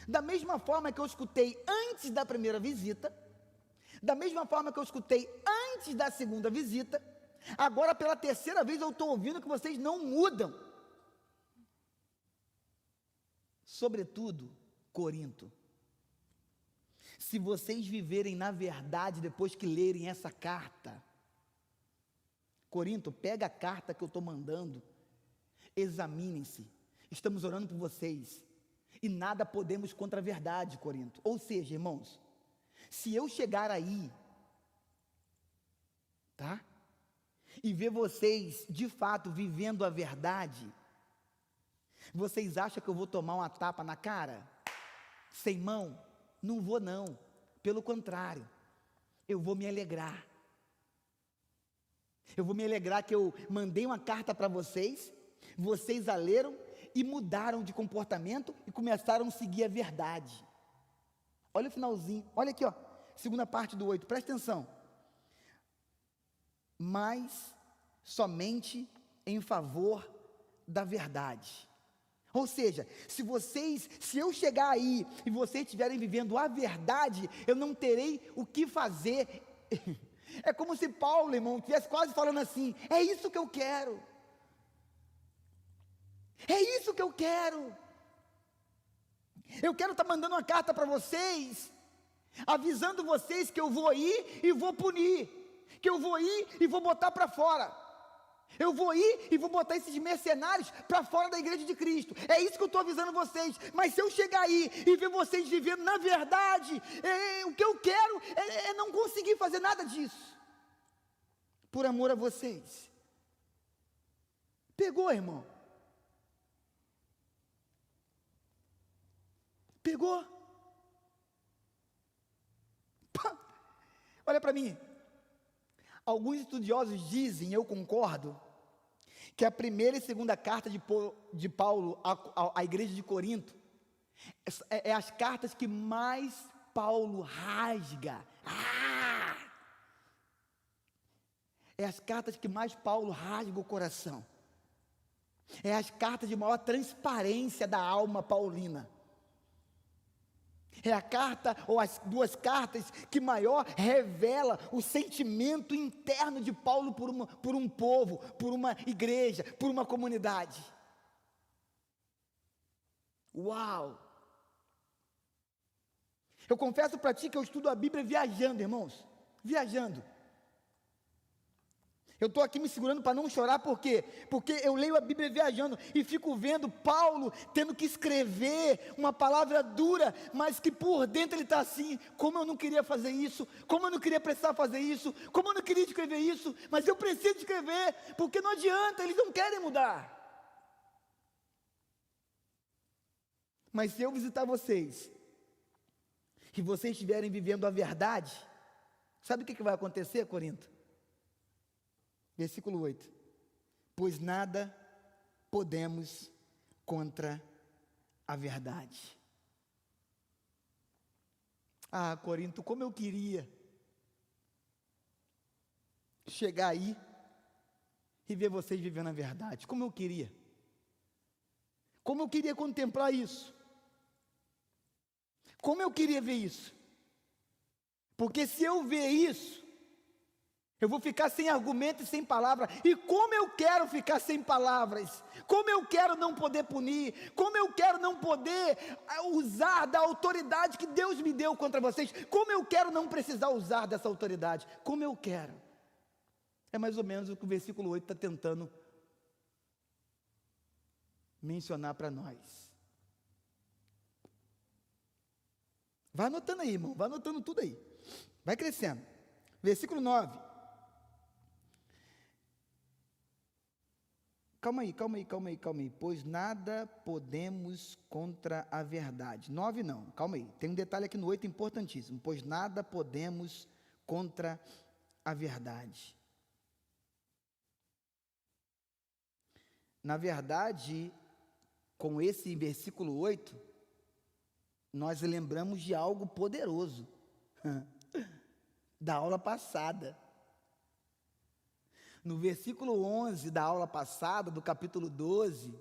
Da mesma forma que eu escutei antes da primeira visita, da mesma forma que eu escutei antes da segunda visita, agora pela terceira vez eu estou ouvindo que vocês não mudam. Sobretudo, Corinto. Se vocês viverem na verdade depois que lerem essa carta, Corinto, pega a carta que eu estou mandando, examinem-se, estamos orando por vocês, e nada podemos contra a verdade, Corinto. Ou seja, irmãos, se eu chegar aí, tá? E ver vocês, de fato, vivendo a verdade, vocês acham que eu vou tomar uma tapa na cara? Sem mão? Não vou não, pelo contrário, eu vou me alegrar. Eu vou me alegrar que eu mandei uma carta para vocês, vocês a leram e mudaram de comportamento e começaram a seguir a verdade. Olha o finalzinho, olha aqui, ó, segunda parte do 8, presta atenção. Mas somente em favor da verdade. Ou seja, se eu chegar aí e vocês estiverem vivendo a verdade, eu não terei o que fazer. É como se Paulo, irmão, estivesse quase falando assim: é isso que eu quero. É isso que eu quero. Eu quero estar mandando uma carta para vocês, avisando vocês que eu vou ir e vou punir, que eu vou ir e vou botar para fora. Eu vou ir e vou botar esses mercenários para fora da igreja de Cristo. É isso que eu estou avisando vocês. Mas se eu chegar aí e ver vocês vivendo na verdade, o que eu quero é não conseguir fazer nada disso. Por amor a vocês. Pegou, irmão? Pegou? Pá. Olha para mim. Alguns estudiosos dizem, eu concordo, que a primeira e segunda carta de Paulo à igreja de Corinto é as cartas que mais Paulo rasga. É as cartas que mais Paulo rasga o coração. É as cartas de maior transparência da alma paulina. É a carta, ou as duas cartas, que maior revela o sentimento interno de Paulo por um povo, por uma igreja, por uma comunidade. Uau! Eu confesso para ti que eu estudo a Bíblia viajando, irmãos. Viajando. Eu estou aqui me segurando para não chorar, por quê? Porque eu leio a Bíblia viajando e fico vendo Paulo tendo que escrever uma palavra dura, mas que por dentro ele está assim: como eu não queria fazer isso, como eu não queria precisar fazer isso, como eu não queria escrever isso, mas eu preciso escrever, porque não adianta, eles não querem mudar. Mas se eu visitar vocês, e vocês estiverem vivendo a verdade, sabe o que vai acontecer, Corinto? Versículo 8, pois nada podemos contra a verdade. Ah, Corinto, como eu queria chegar aí e ver vocês vivendo a verdade, como eu queria contemplar isso, como eu queria ver isso, porque se eu ver isso, eu vou ficar sem argumento e sem palavra. E como eu quero ficar sem palavras, como eu quero não poder punir, como eu quero não poder usar da autoridade que Deus me deu contra vocês, como eu quero não precisar usar dessa autoridade, como eu quero. É mais ou menos o que o versículo 8 está tentando mencionar para nós. Vai anotando aí, irmão, vai anotando tudo aí, vai crescendo. Versículo 9. Calma aí. Pois nada podemos contra a verdade. 9 não, calma aí. Tem um detalhe aqui no 8 importantíssimo. Pois nada podemos contra a verdade. Na verdade, com esse versículo 8, nós lembramos de algo poderoso da aula passada. No versículo 11 da aula passada, do capítulo 12,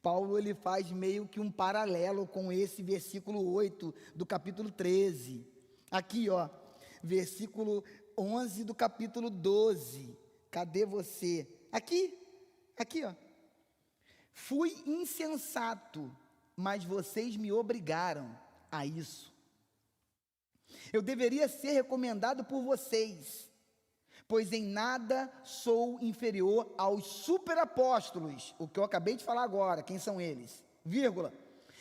Paulo ele faz meio que um paralelo com esse versículo 8 do capítulo 13. Aqui, ó, versículo 11 do capítulo 12. Cadê você? Aqui, ó. Fui insensato, mas vocês me obrigaram a isso. Eu deveria ser recomendado por vocês, pois em nada sou inferior aos superapóstolos, o que eu acabei de falar agora, quem são eles? Vírgula,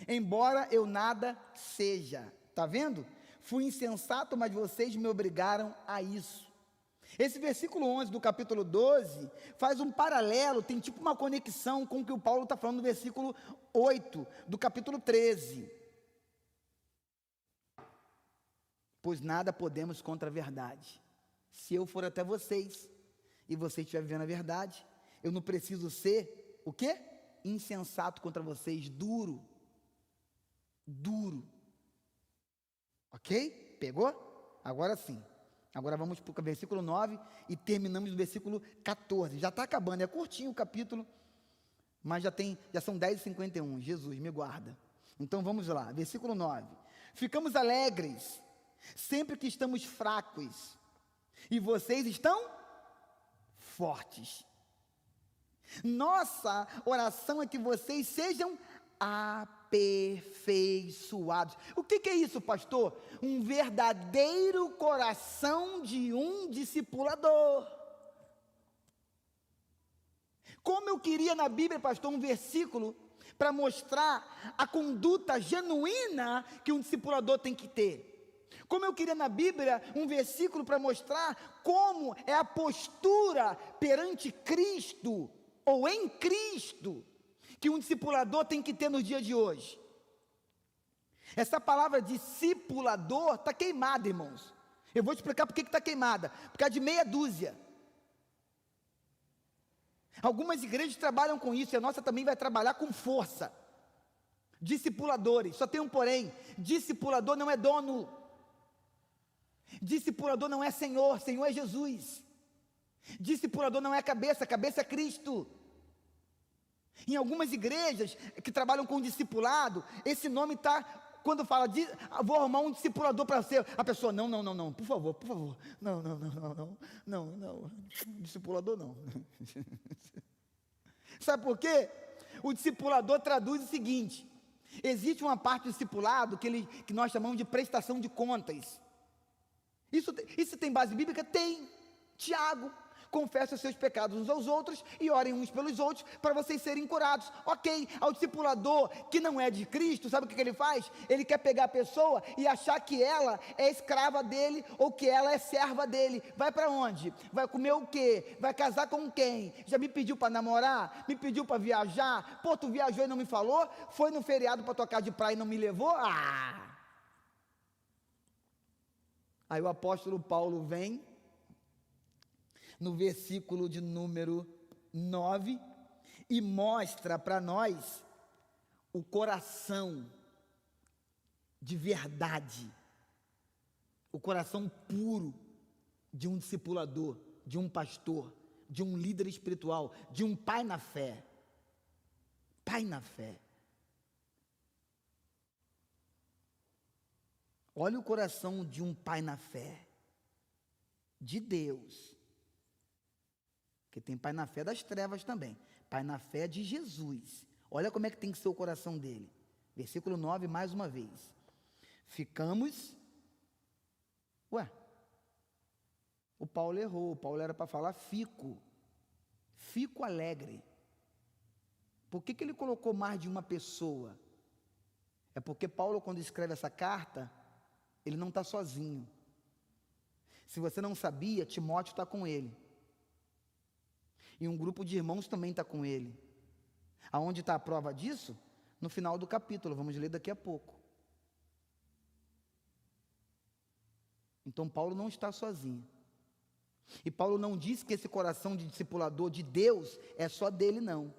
embora eu nada seja, tá vendo? Fui insensato, mas vocês me obrigaram a isso. Esse versículo 11 do capítulo 12 faz um paralelo, tem tipo uma conexão com o que o Paulo está falando no versículo 8 do capítulo 13. Pois nada podemos contra a verdade. Se eu for até vocês e você estiver vivendo a verdade, eu não preciso ser, o quê? Insensato contra vocês, duro. Ok? Pegou? Agora sim. Agora vamos para o versículo 9 e terminamos no versículo 14. Já está acabando, é curtinho o capítulo, mas já são 10h51. Jesus, me guarda. Então vamos lá, versículo 9. Ficamos alegres sempre que estamos fracos, e vocês estão fortes. Nossa oração é que vocês sejam aperfeiçoados. O que é isso, pastor? Um verdadeiro coração de um discipulador. Como eu queria na Bíblia, pastor, um versículo para mostrar a conduta genuína que um discipulador tem que ter. Como eu queria na Bíblia um versículo para mostrar como é a postura perante Cristo, ou em Cristo, que um discipulador tem que ter no dia de hoje. Essa palavra discipulador está queimada, irmãos. Eu vou te explicar por que está queimada. Por causa de meia dúzia. Algumas igrejas trabalham com isso, e a nossa também vai trabalhar com força. Discipuladores, só tem um porém: discipulador não é dono. Discipulador não é Senhor, Senhor é Jesus. Discipulador não é cabeça, cabeça é Cristo. Em algumas igrejas que trabalham com discipulado, esse nome está, quando fala, vou arrumar um discipulador para você, a pessoa, não, por favor, não, discipulador não. Sabe por quê? O discipulador traduz o seguinte: existe uma parte do discipulado que nós chamamos de prestação de contas. Isso tem base bíblica? Tem. Tiago: confessem os seus pecados uns aos outros e orem uns pelos outros para vocês serem curados. Ok, ao discipulador que não é de Cristo, sabe o que ele faz? Ele quer pegar a pessoa e achar que ela é escrava dele ou que ela é serva dele. Vai para onde? Vai comer o quê? Vai casar com quem? Já me pediu para namorar? Me pediu para viajar? Pô, tu viajou e não me falou? Foi no feriado para tocar de praia e não me levou? Aí o apóstolo Paulo vem no versículo de número 9 e mostra para nós o coração de verdade, o coração puro de um discipulador, de um pastor, de um líder espiritual, de um pai na fé. Pai na fé. Olha o coração de um pai na fé, de Deus. Porque tem pai na fé das trevas também. Pai na fé de Jesus. Olha como é que tem que ser o coração dele. Versículo 9, mais uma vez. Ficamos... o Paulo errou. O Paulo era para falar fico alegre. Por que ele colocou mais de uma pessoa? É porque Paulo, quando escreve essa carta, ele não está sozinho. Se você não sabia, Timóteo está com ele. E um grupo de irmãos também está com ele. Aonde está a prova disso? No final do capítulo, vamos ler daqui a pouco. Então Paulo não está sozinho. E Paulo não diz que esse coração de discipulador de Deus é só dele, não.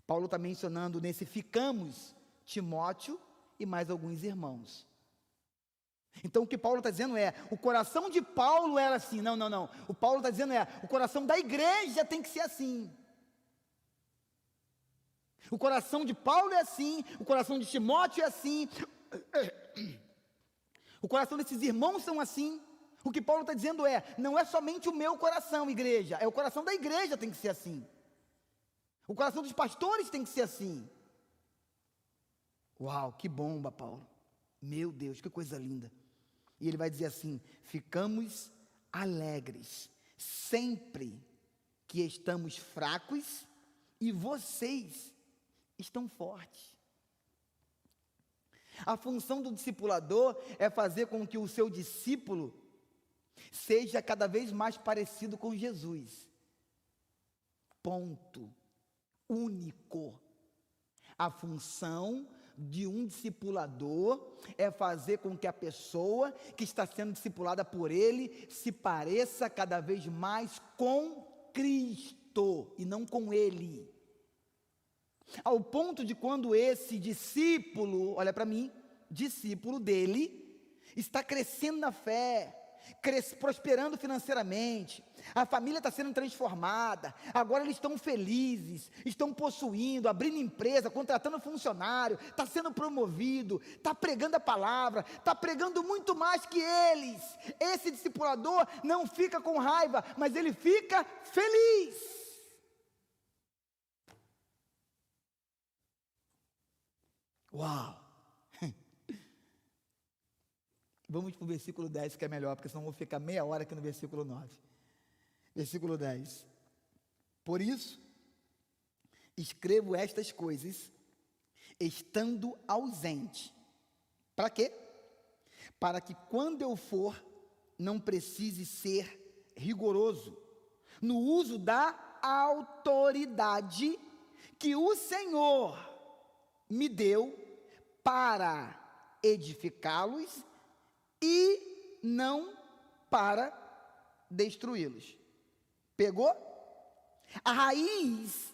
Paulo está mencionando nesse ficamos Timóteo e mais alguns irmãos. Então o que Paulo está dizendo é, o coração de Paulo era assim, não. O Paulo está dizendo o coração da igreja tem que ser assim. O coração de Paulo é assim, o coração de Timóteo é assim, o coração desses irmãos são assim. O que Paulo está dizendo não é somente o meu coração, igreja, é o coração da igreja tem que ser assim. O coração dos pastores tem que ser assim. Uau, que bomba, Paulo. Meu Deus, que coisa linda. E ele vai dizer assim, ficamos alegres, sempre que estamos fracos e vocês estão fortes. A função do discipulador é fazer com que o seu discípulo seja cada vez mais parecido com Jesus. Ponto. Único. A função de um discipulador é fazer com que a pessoa que está sendo discipulada por ele se pareça cada vez mais com Cristo e não com ele. Ao ponto de quando esse discípulo, olha para mim, discípulo dele, está crescendo na fé, prosperando financeiramente, a família está sendo transformada, agora eles estão felizes, estão possuindo, abrindo empresa, contratando funcionário, está sendo promovido, está pregando a palavra, está pregando muito mais que eles. Esse discipulador não fica com raiva, mas ele fica feliz. Uau! Vamos para o versículo 10, que é melhor, porque senão vou ficar meia hora aqui no versículo 9. Versículo 10. Por isso, escrevo estas coisas, estando ausente. Para quê? Para que quando eu for, não precise ser rigoroso, no uso da autoridade que o Senhor me deu para edificá-los e não para destruí-los. Pegou? A raiz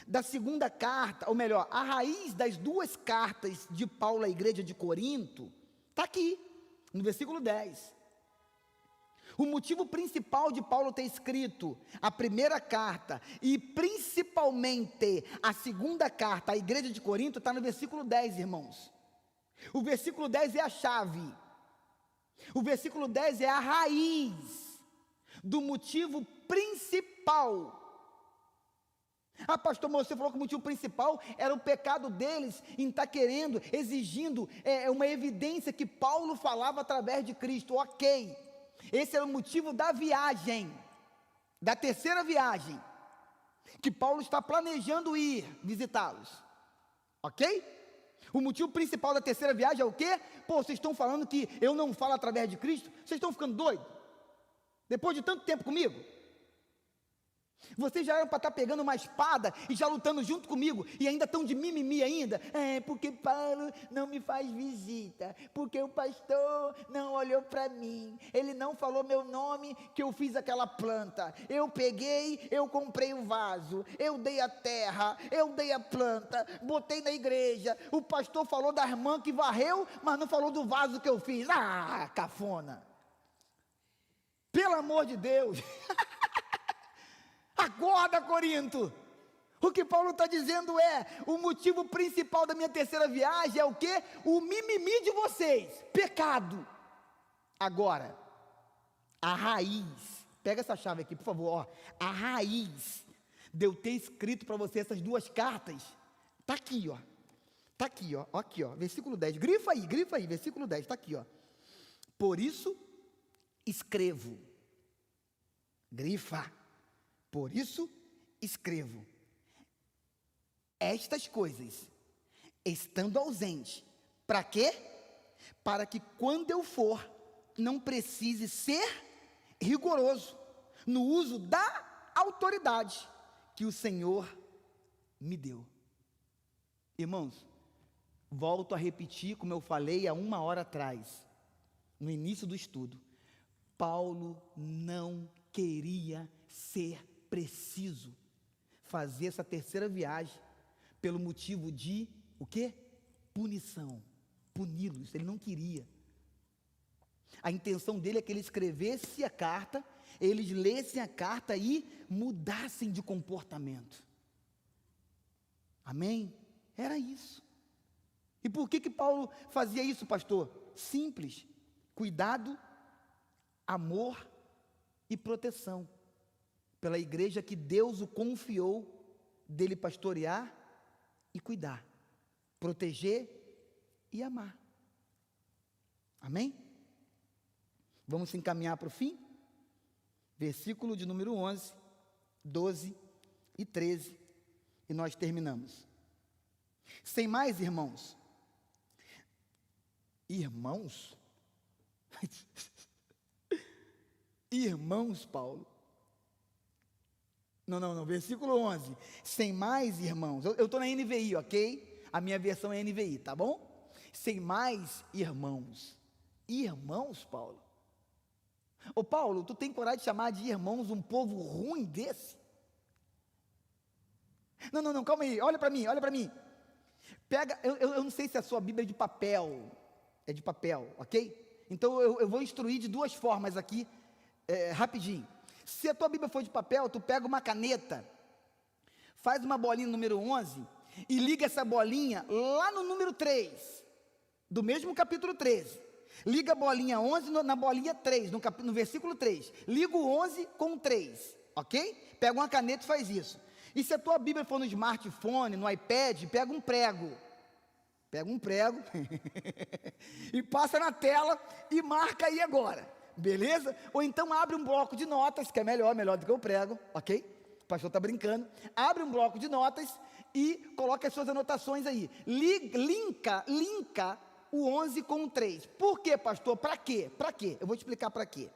da segunda carta, ou melhor, a raiz das duas cartas de Paulo à igreja de Corinto, está aqui, no versículo 10. O motivo principal de Paulo ter escrito a primeira carta e principalmente a segunda carta à igreja de Corinto está no versículo 10, irmãos. O versículo 10 é a chave. O versículo 10 é a raiz do motivo principal. Ah, pastor, mas você falou que o motivo principal era o pecado deles em estar querendo, exigindo uma evidência que Paulo falava através de Cristo. Ok, esse era o motivo da viagem, da terceira viagem, que Paulo está planejando ir visitá-los. Ok? O motivo principal da terceira viagem é o quê? Pô, vocês estão falando que eu não falo através de Cristo? Vocês estão ficando doidos? Depois de tanto tempo comigo? Vocês já eram para estar pegando uma espada e já lutando junto comigo, e ainda estão de mimimi ainda? Porque Paulo não me faz visita, porque o pastor não olhou para mim, ele não falou meu nome, que eu fiz aquela planta, eu peguei, eu comprei o vaso, eu dei a terra, eu dei a planta, botei na igreja, o pastor falou da irmã que varreu, mas não falou do vaso que eu fiz. Ah, cafona! Pelo amor de Deus! Acorda, Corinto! O que Paulo está dizendo o motivo principal da minha terceira viagem é o quê? O mimimi de vocês, pecado. Agora, a raiz, pega essa chave aqui, por favor, a raiz de eu ter escrito para você essas duas cartas, está aqui, aqui, versículo 10, grifa aí, versículo 10, está aqui, por isso, escrevo, grifa, por isso, escrevo estas coisas, estando ausente. Para quê? Para que quando eu for, não precise ser rigoroso no uso da autoridade que o Senhor me deu. Irmãos, volto a repetir, como eu falei há 1 hora atrás, no início do estudo, Paulo não queria ser preciso fazer essa terceira viagem pelo motivo de, o quê? Punição, puni-los, ele não queria. A intenção dele é que ele escrevesse a carta, eles lessem a carta e mudassem de comportamento. Amém? Era isso. E por que Paulo fazia isso, pastor? Simples, cuidado, amor e proteção, pela igreja que Deus o confiou dele pastorear e cuidar, proteger e amar. Amém? Vamos se encaminhar para o fim? Versículo de número 11, 12 e 13, e nós terminamos. Sem mais, irmãos, irmãos, Paulo, não, versículo 11, sem mais, irmãos, eu estou na NVI, ok? A minha versão é NVI, tá bom? Sem mais, irmãos, Paulo? Ô Paulo, tu tem coragem de chamar de irmãos um povo ruim desse? Não, calma aí, olha para mim, pega, eu não sei se a sua Bíblia é de papel, ok? Então eu vou instruir de 2 formas aqui, rapidinho. Se a tua Bíblia for de papel, tu pega uma caneta, faz uma bolinha no número 11, e liga essa bolinha lá no número 3, do mesmo capítulo 13, liga a bolinha 11 na bolinha 3, no versículo 3, liga o 11 com o 3, ok? Pega uma caneta e faz isso. E se a tua Bíblia for no smartphone, no iPad, pega um prego, e passa na tela e marca aí agora, beleza? Ou então abre um bloco de notas, que é melhor do que o prego, ok? O pastor está brincando. Abre um bloco de notas e coloca as suas anotações aí. Linka o 11 com o 3. Por quê, pastor? Para quê? Eu vou te explicar para quê.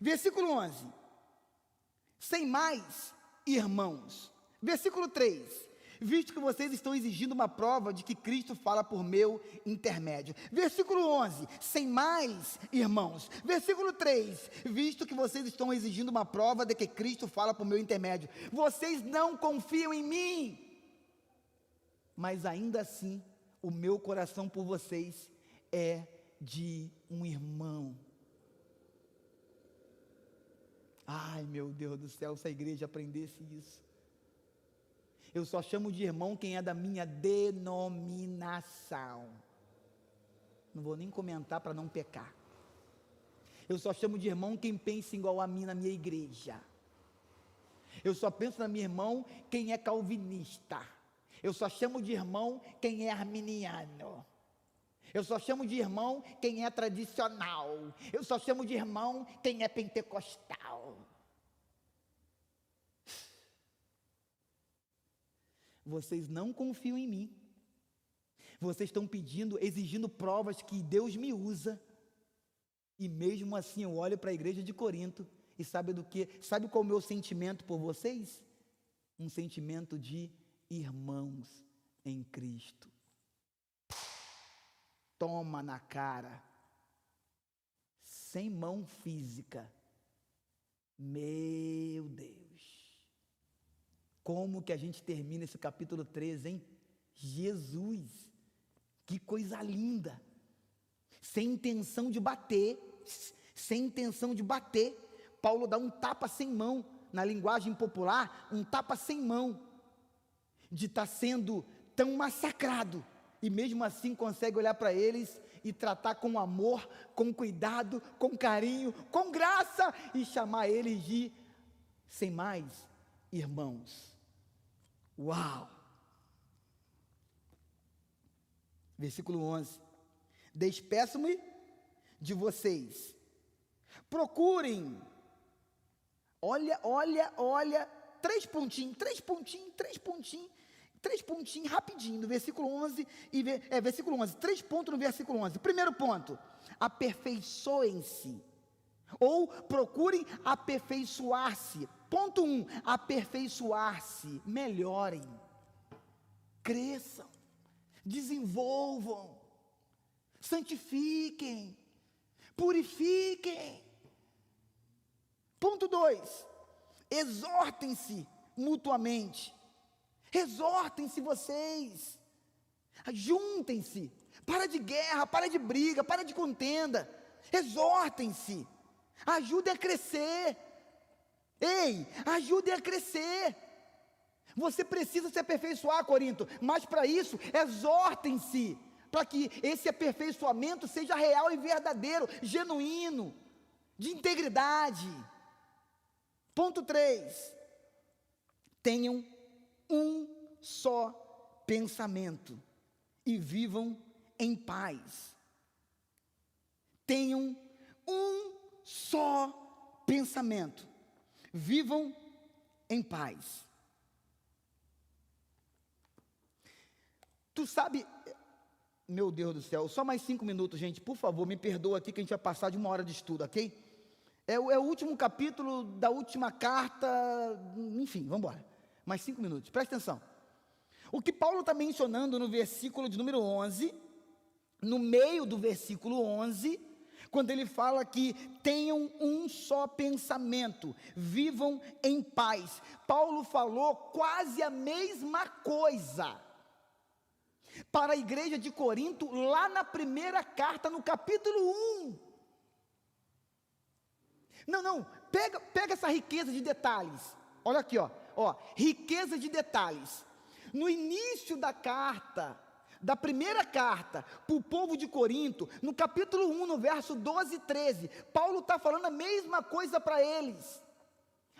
Versículo 11. Sem mais, irmãos. Versículo 3. Visto que vocês estão exigindo uma prova de que Cristo fala por meu intermédio. Versículo 11, sem mais, irmãos. Versículo 3, visto que vocês estão exigindo uma prova de que Cristo fala por meu intermédio. Vocês não confiam em mim, mas ainda assim, o meu coração por vocês é de um irmão. Ai, meu Deus do céu, se a igreja aprendesse isso. Eu só chamo de irmão quem é da minha denominação. Não vou nem comentar para não pecar. Eu só chamo de irmão quem pensa igual a mim na minha igreja. Eu só penso na minha irmão quem é calvinista. Eu só chamo de irmão quem é arminiano. Eu só chamo de irmão quem é tradicional. Eu só chamo de irmão quem é pentecostal. Vocês não confiam em mim. Vocês estão exigindo provas que Deus me usa. E mesmo assim eu olho para a igreja de Corinto e sabe do que? Sabe qual é o meu sentimento por vocês? Um sentimento de irmãos em Cristo. Toma na cara. Sem mão física. Meu Deus. Como que a gente termina esse capítulo 13, hein? Jesus, que coisa linda, sem intenção de bater, Paulo dá um tapa sem mão, na linguagem popular, um tapa sem mão, de estar sendo tão massacrado, e mesmo assim consegue olhar para eles e tratar com amor, com cuidado, com carinho, com graça, e chamar eles de, sem mais, irmãos. Uau! Versículo 11. Despeço-me de vocês. Procurem. Olha, 3 pontinhos, rapidinho, no versículo 11, versículo 11, 3 pontos no versículo 11. Primeiro ponto, aperfeiçoem-se. Ou procurem aperfeiçoar-se. Ponto 1, aperfeiçoar-se, melhorem, cresçam, desenvolvam, santifiquem, purifiquem. Ponto 2, exortem-se mutuamente, exortem-se vocês, juntem-se, para de guerra, para de briga, para de contenda, exortem-se, ajudem a crescer, ei, ajudem a crescer. Você precisa se aperfeiçoar, Corinto, mas para isso, exortem-se, para que esse aperfeiçoamento seja real e verdadeiro, genuíno, de integridade. Ponto 3, tenham um só pensamento e vivam em paz. Tenham um só pensamento, vivam em paz. Tu sabe, meu Deus do céu, só mais 5 minutos, gente, por favor, me perdoa aqui que a gente vai passar de 1 hora de estudo, ok? É o último capítulo da última carta, enfim, vamos embora. Mais 5 minutos, presta atenção. O que Paulo está mencionando no versículo de número 11, no meio do versículo 11, quando ele fala que tenham um só pensamento, vivam em paz. Paulo falou quase a mesma coisa para a igreja de Corinto, lá na primeira carta, no capítulo 1. Não, pega essa riqueza de detalhes, olha aqui, ó, riqueza de detalhes. No início da carta, da primeira carta, para o povo de Corinto, no capítulo 1, no verso 12 e 13, Paulo está falando a mesma coisa para eles.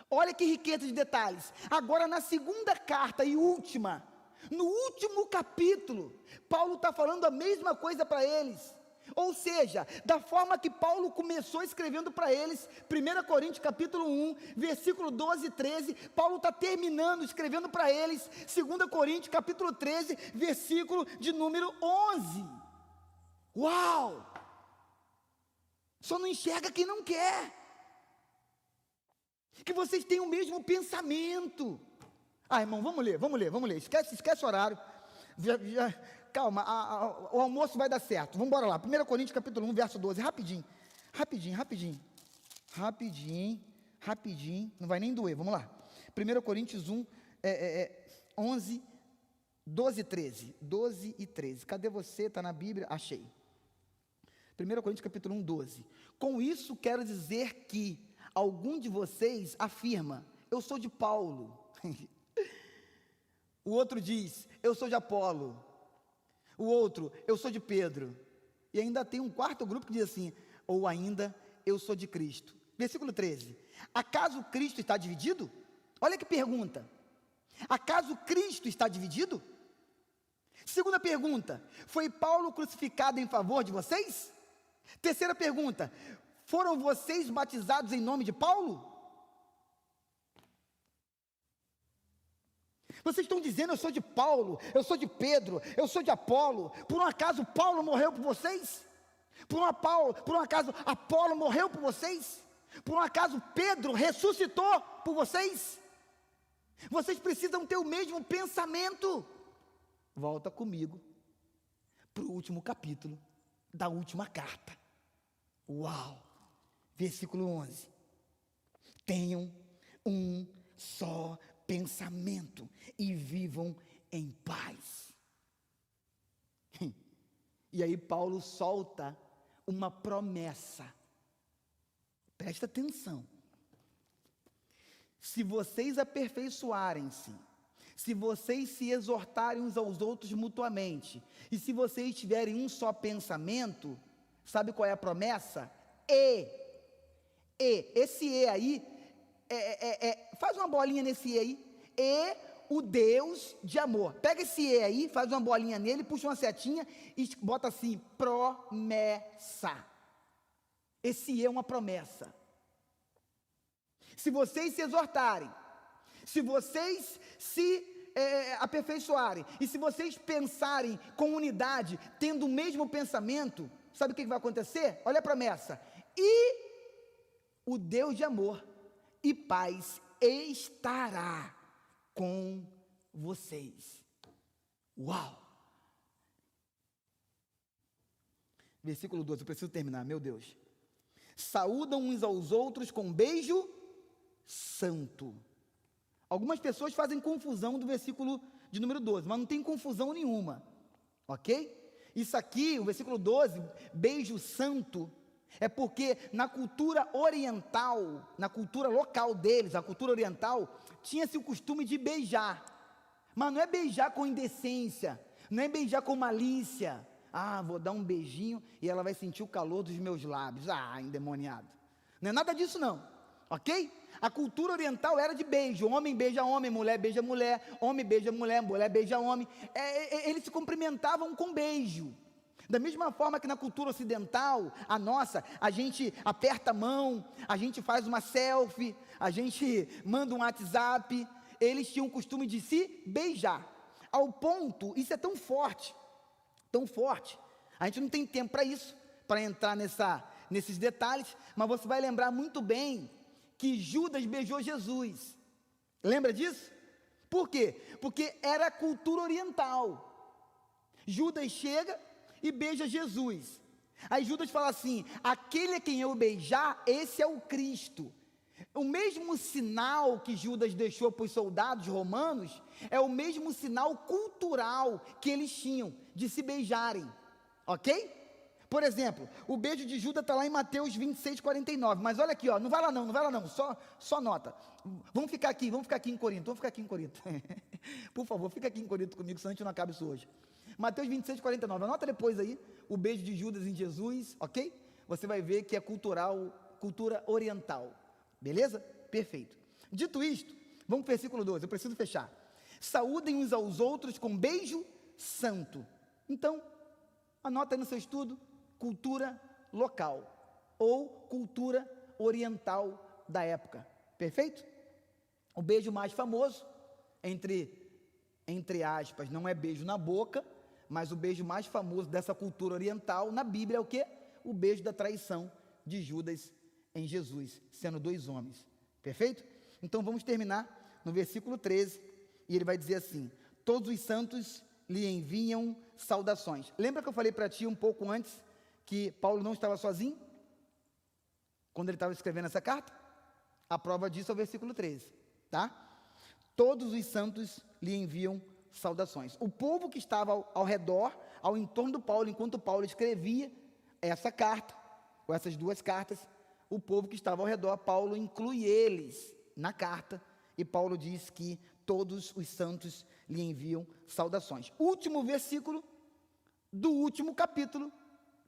Olha que riqueza de detalhes. Agora na segunda carta e última, no último capítulo, Paulo está falando a mesma coisa para eles. Ou seja, da forma que Paulo começou escrevendo para eles, 1 Coríntios capítulo 1, versículo 12 e 13, Paulo está terminando escrevendo para eles, 2 Coríntios capítulo 13, versículo de número 11. Uau! Só não enxerga quem não quer. Que vocês tenham o mesmo pensamento. Irmão, vamos ler, esquece o horário, calma, o almoço vai dar certo, vamos embora lá, 1 Coríntios capítulo 1, verso 12, rapidinho, não vai nem doer, vamos lá, 1 Coríntios 1, 11, 12 e 13, cadê você, está na Bíblia, achei, 1 Coríntios capítulo 1, 12, com isso quero dizer que algum de vocês afirma, eu sou de Paulo, o outro diz, eu sou de Apolo, o outro, eu sou de Pedro, e ainda tem um quarto grupo que diz assim, ou ainda, eu sou de Cristo. Versículo 13, acaso Cristo está dividido? Olha que pergunta, acaso Cristo está dividido? Segunda pergunta, foi Paulo crucificado em favor de vocês? Terceira pergunta, foram vocês batizados em nome de Paulo? Vocês estão dizendo, eu sou de Paulo, eu sou de Pedro, eu sou de Apolo, por um acaso Paulo morreu por vocês? Por um acaso Apolo morreu por vocês? Por um acaso Pedro ressuscitou por vocês? Vocês precisam ter o mesmo pensamento. Volta comigo para o último capítulo da última carta. Uau! Versículo 11. Tenham um só pensamento e vivam em paz. E aí Paulo solta uma promessa. Presta atenção. Se vocês aperfeiçoarem-se, se vocês se exortarem uns aos outros mutuamente, e se vocês tiverem um só pensamento, sabe qual é a promessa? Esse aí, faz uma bolinha nesse E aí, o Deus de amor, pega esse E aí, faz uma bolinha nele, puxa uma setinha e bota assim, promessa, esse E é uma promessa. Se vocês se exortarem, se vocês se aperfeiçoarem, e se vocês pensarem com unidade, tendo o mesmo pensamento, sabe o que vai acontecer? Olha a promessa, e o Deus de amor e paz estará com vocês. Uau! Versículo 12, eu preciso terminar, meu Deus. Saúdam uns aos outros com um beijo santo. Algumas pessoas fazem confusão do versículo de número 12, mas não tem confusão nenhuma, ok? Isso aqui, o versículo 12, beijo santo, é porque na cultura oriental, na cultura local deles, a cultura oriental, tinha-se o costume de beijar, mas não é beijar com indecência, não é beijar com malícia. Vou dar um beijinho e ela vai sentir o calor dos meus lábios. Endemoniado. Não é nada disso não, ok? A cultura oriental era de beijo, homem beija homem, mulher beija mulher, homem beija mulher, mulher beija homem. Eles se cumprimentavam com beijo. Da mesma forma que na cultura ocidental, a nossa, a gente aperta a mão, a gente faz uma selfie, a gente manda um WhatsApp, eles tinham o costume de se beijar. Ao ponto, isso é tão forte, a gente não tem tempo para isso, para entrar nesses detalhes, mas você vai lembrar muito bem que Judas beijou Jesus. Lembra disso? Por quê? Porque era a cultura oriental. Judas chega e beija Jesus. Aí Judas fala assim: aquele a quem eu beijar, esse é o Cristo. O mesmo sinal que Judas deixou para os soldados romanos é o mesmo sinal cultural que eles tinham de se beijarem, ok? Por exemplo, o beijo de Judas está lá em Mateus 26, 49, mas olha aqui, não vai lá não, só nota. Vamos ficar aqui em Corinto, por favor, fica aqui em Corinto comigo, senão a gente não acaba isso hoje. Mateus 26, 49, anota depois aí, o beijo de Judas em Jesus, ok? Você vai ver que é cultura oriental, beleza? Perfeito. Dito isto, vamos para o versículo 12, eu preciso fechar. Saúdem uns aos outros com beijo santo. Então, anota aí no seu estudo, cultura local, ou cultura oriental da época, perfeito? O beijo mais famoso, entre aspas, não é beijo na boca, mas o beijo mais famoso dessa cultura oriental na Bíblia é o quê? O beijo da traição de Judas em Jesus, sendo dois homens, perfeito? Então vamos terminar no versículo 13, e ele vai dizer assim: todos os santos lhe enviam saudações. Lembra que eu falei para ti um pouco antes que Paulo não estava sozinho? Quando ele estava escrevendo essa carta? A prova disso é o versículo 13, tá? Todos os santos lhe enviam saudações. O povo que estava ao redor, ao entorno do Paulo, enquanto Paulo escrevia essa carta, ou essas duas cartas, o povo que estava ao redor, Paulo inclui eles na carta, e Paulo diz que todos os santos lhe enviam saudações. Último versículo do último capítulo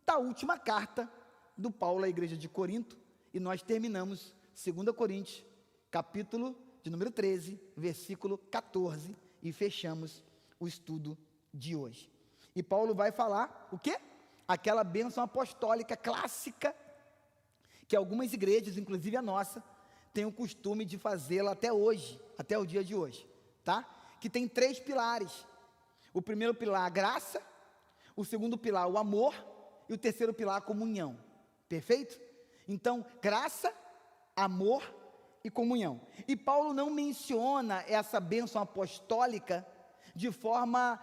da última carta do Paulo à igreja de Corinto, e nós terminamos 2 Coríntios, capítulo de número 13, versículo 14, e fechamos o estudo de hoje. E Paulo vai falar o quê? Aquela bênção apostólica clássica, que algumas igrejas, inclusive a nossa, têm o costume de fazê-la até hoje, até o dia de hoje, tá? Que tem 3 pilares. O primeiro pilar, a graça. O segundo pilar, o amor. E o terceiro pilar, a comunhão. Perfeito? Então, graça, amor e comunhão. E Paulo não menciona essa bênção apostólica de forma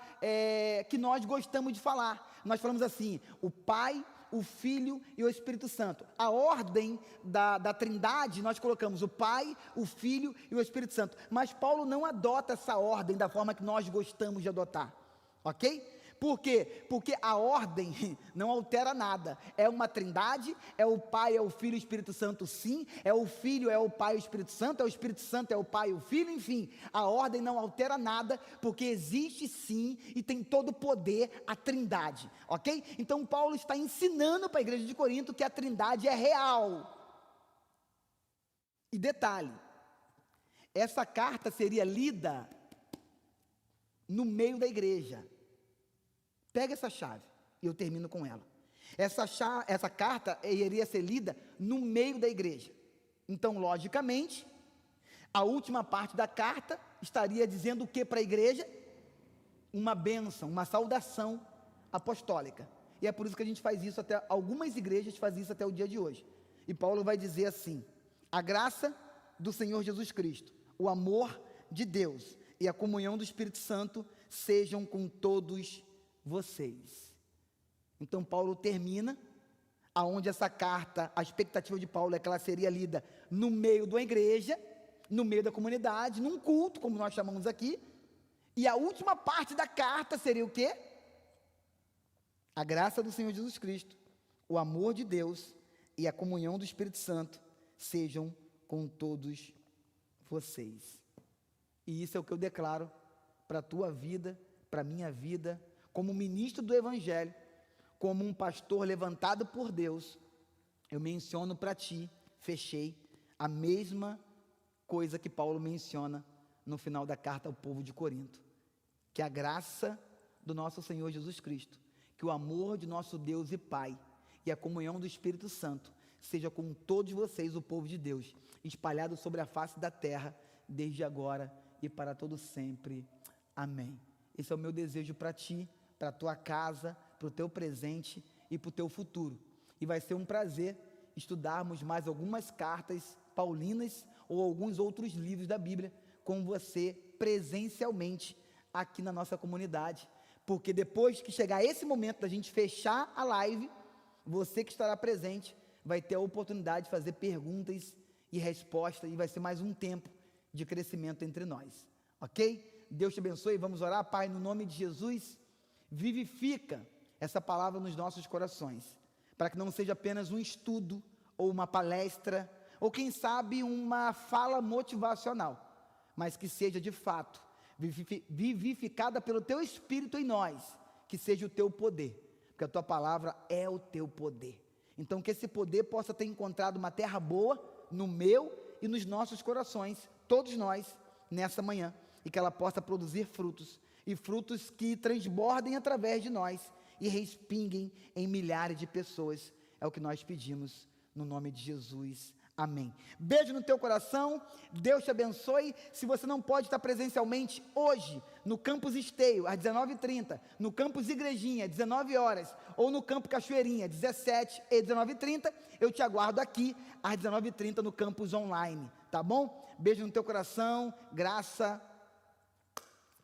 que nós gostamos de falar. Nós falamos assim: o Pai, o Filho e o Espírito Santo. A ordem da Trindade, nós colocamos o Pai, o Filho e o Espírito Santo. Mas Paulo não adota essa ordem da forma que nós gostamos de adotar, ok? Por quê? Porque a ordem não altera nada. É uma Trindade, é o Pai, é o Filho e o Espírito Santo, sim. É o Filho, é o Pai e o Espírito Santo, é o Espírito Santo, é o Pai e o Filho, enfim. A ordem não altera nada, porque existe sim e tem todo o poder a Trindade, ok? Então Paulo está ensinando para a igreja de Corinto que a Trindade é real. E detalhe, essa carta seria lida no meio da igreja. Pega essa chave, e eu termino com ela. Essa carta iria ser lida no meio da igreja. Então, logicamente, a última parte da carta estaria dizendo o que para a igreja? Uma bênção, uma saudação apostólica. E é por isso que a gente faz isso algumas igrejas fazem isso até o dia de hoje. E Paulo vai dizer assim: A graça do Senhor Jesus Cristo, o amor de Deus e a comunhão do Espírito Santo sejam com todos vocês. Então Paulo termina, aonde essa carta, a expectativa de Paulo é que ela seria lida no meio da igreja, no meio da comunidade, num culto, como nós chamamos aqui, e a última parte da carta seria o quê? A graça do Senhor Jesus Cristo, o amor de Deus e a comunhão do Espírito Santo sejam com todos vocês. E isso é o que eu declaro para a tua vida, para a minha vida, como ministro do Evangelho, como um pastor levantado por Deus. Eu menciono para ti, fechei, a mesma coisa que Paulo menciona no final da carta ao povo de Corinto, que a graça do nosso Senhor Jesus Cristo, que o amor de nosso Deus e Pai e a comunhão do Espírito Santo seja com todos vocês, o povo de Deus, espalhado sobre a face da terra, desde agora e para todo sempre. Amém. Esse é o meu desejo para ti, para a tua casa, para o teu presente e para o teu futuro. E vai ser um prazer estudarmos mais algumas cartas paulinas ou alguns outros livros da Bíblia com você presencialmente aqui na nossa comunidade, porque depois que chegar esse momento da gente fechar a live, você que estará presente vai ter a oportunidade de fazer perguntas e respostas, e vai ser mais um tempo de crescimento entre nós, ok? Deus te abençoe. Vamos orar. Pai, no nome de Jesus, vivifica essa palavra nos nossos corações, para que não seja apenas um estudo, ou uma palestra, ou quem sabe uma fala motivacional, mas que seja de fato vivificada pelo teu Espírito em nós, que seja o teu poder, porque a tua palavra é o teu poder. Então que esse poder possa ter encontrado uma terra boa no meu e nos nossos corações, todos nós, nessa manhã, e que ela possa produzir frutos, e frutos que transbordem através de nós e respinguem em milhares de pessoas. É o que nós pedimos no nome de Jesus. Amém. Beijo no teu coração, Deus te abençoe. Se você não pode estar presencialmente hoje, no Campus Esteio, às 19h30, no Campus Igrejinha, 19 horas, ou no Campo Cachoeirinha, 17 e 19h30, eu te aguardo aqui, às 19h30, no Campus Online, tá bom? Beijo no teu coração, graça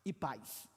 e paz.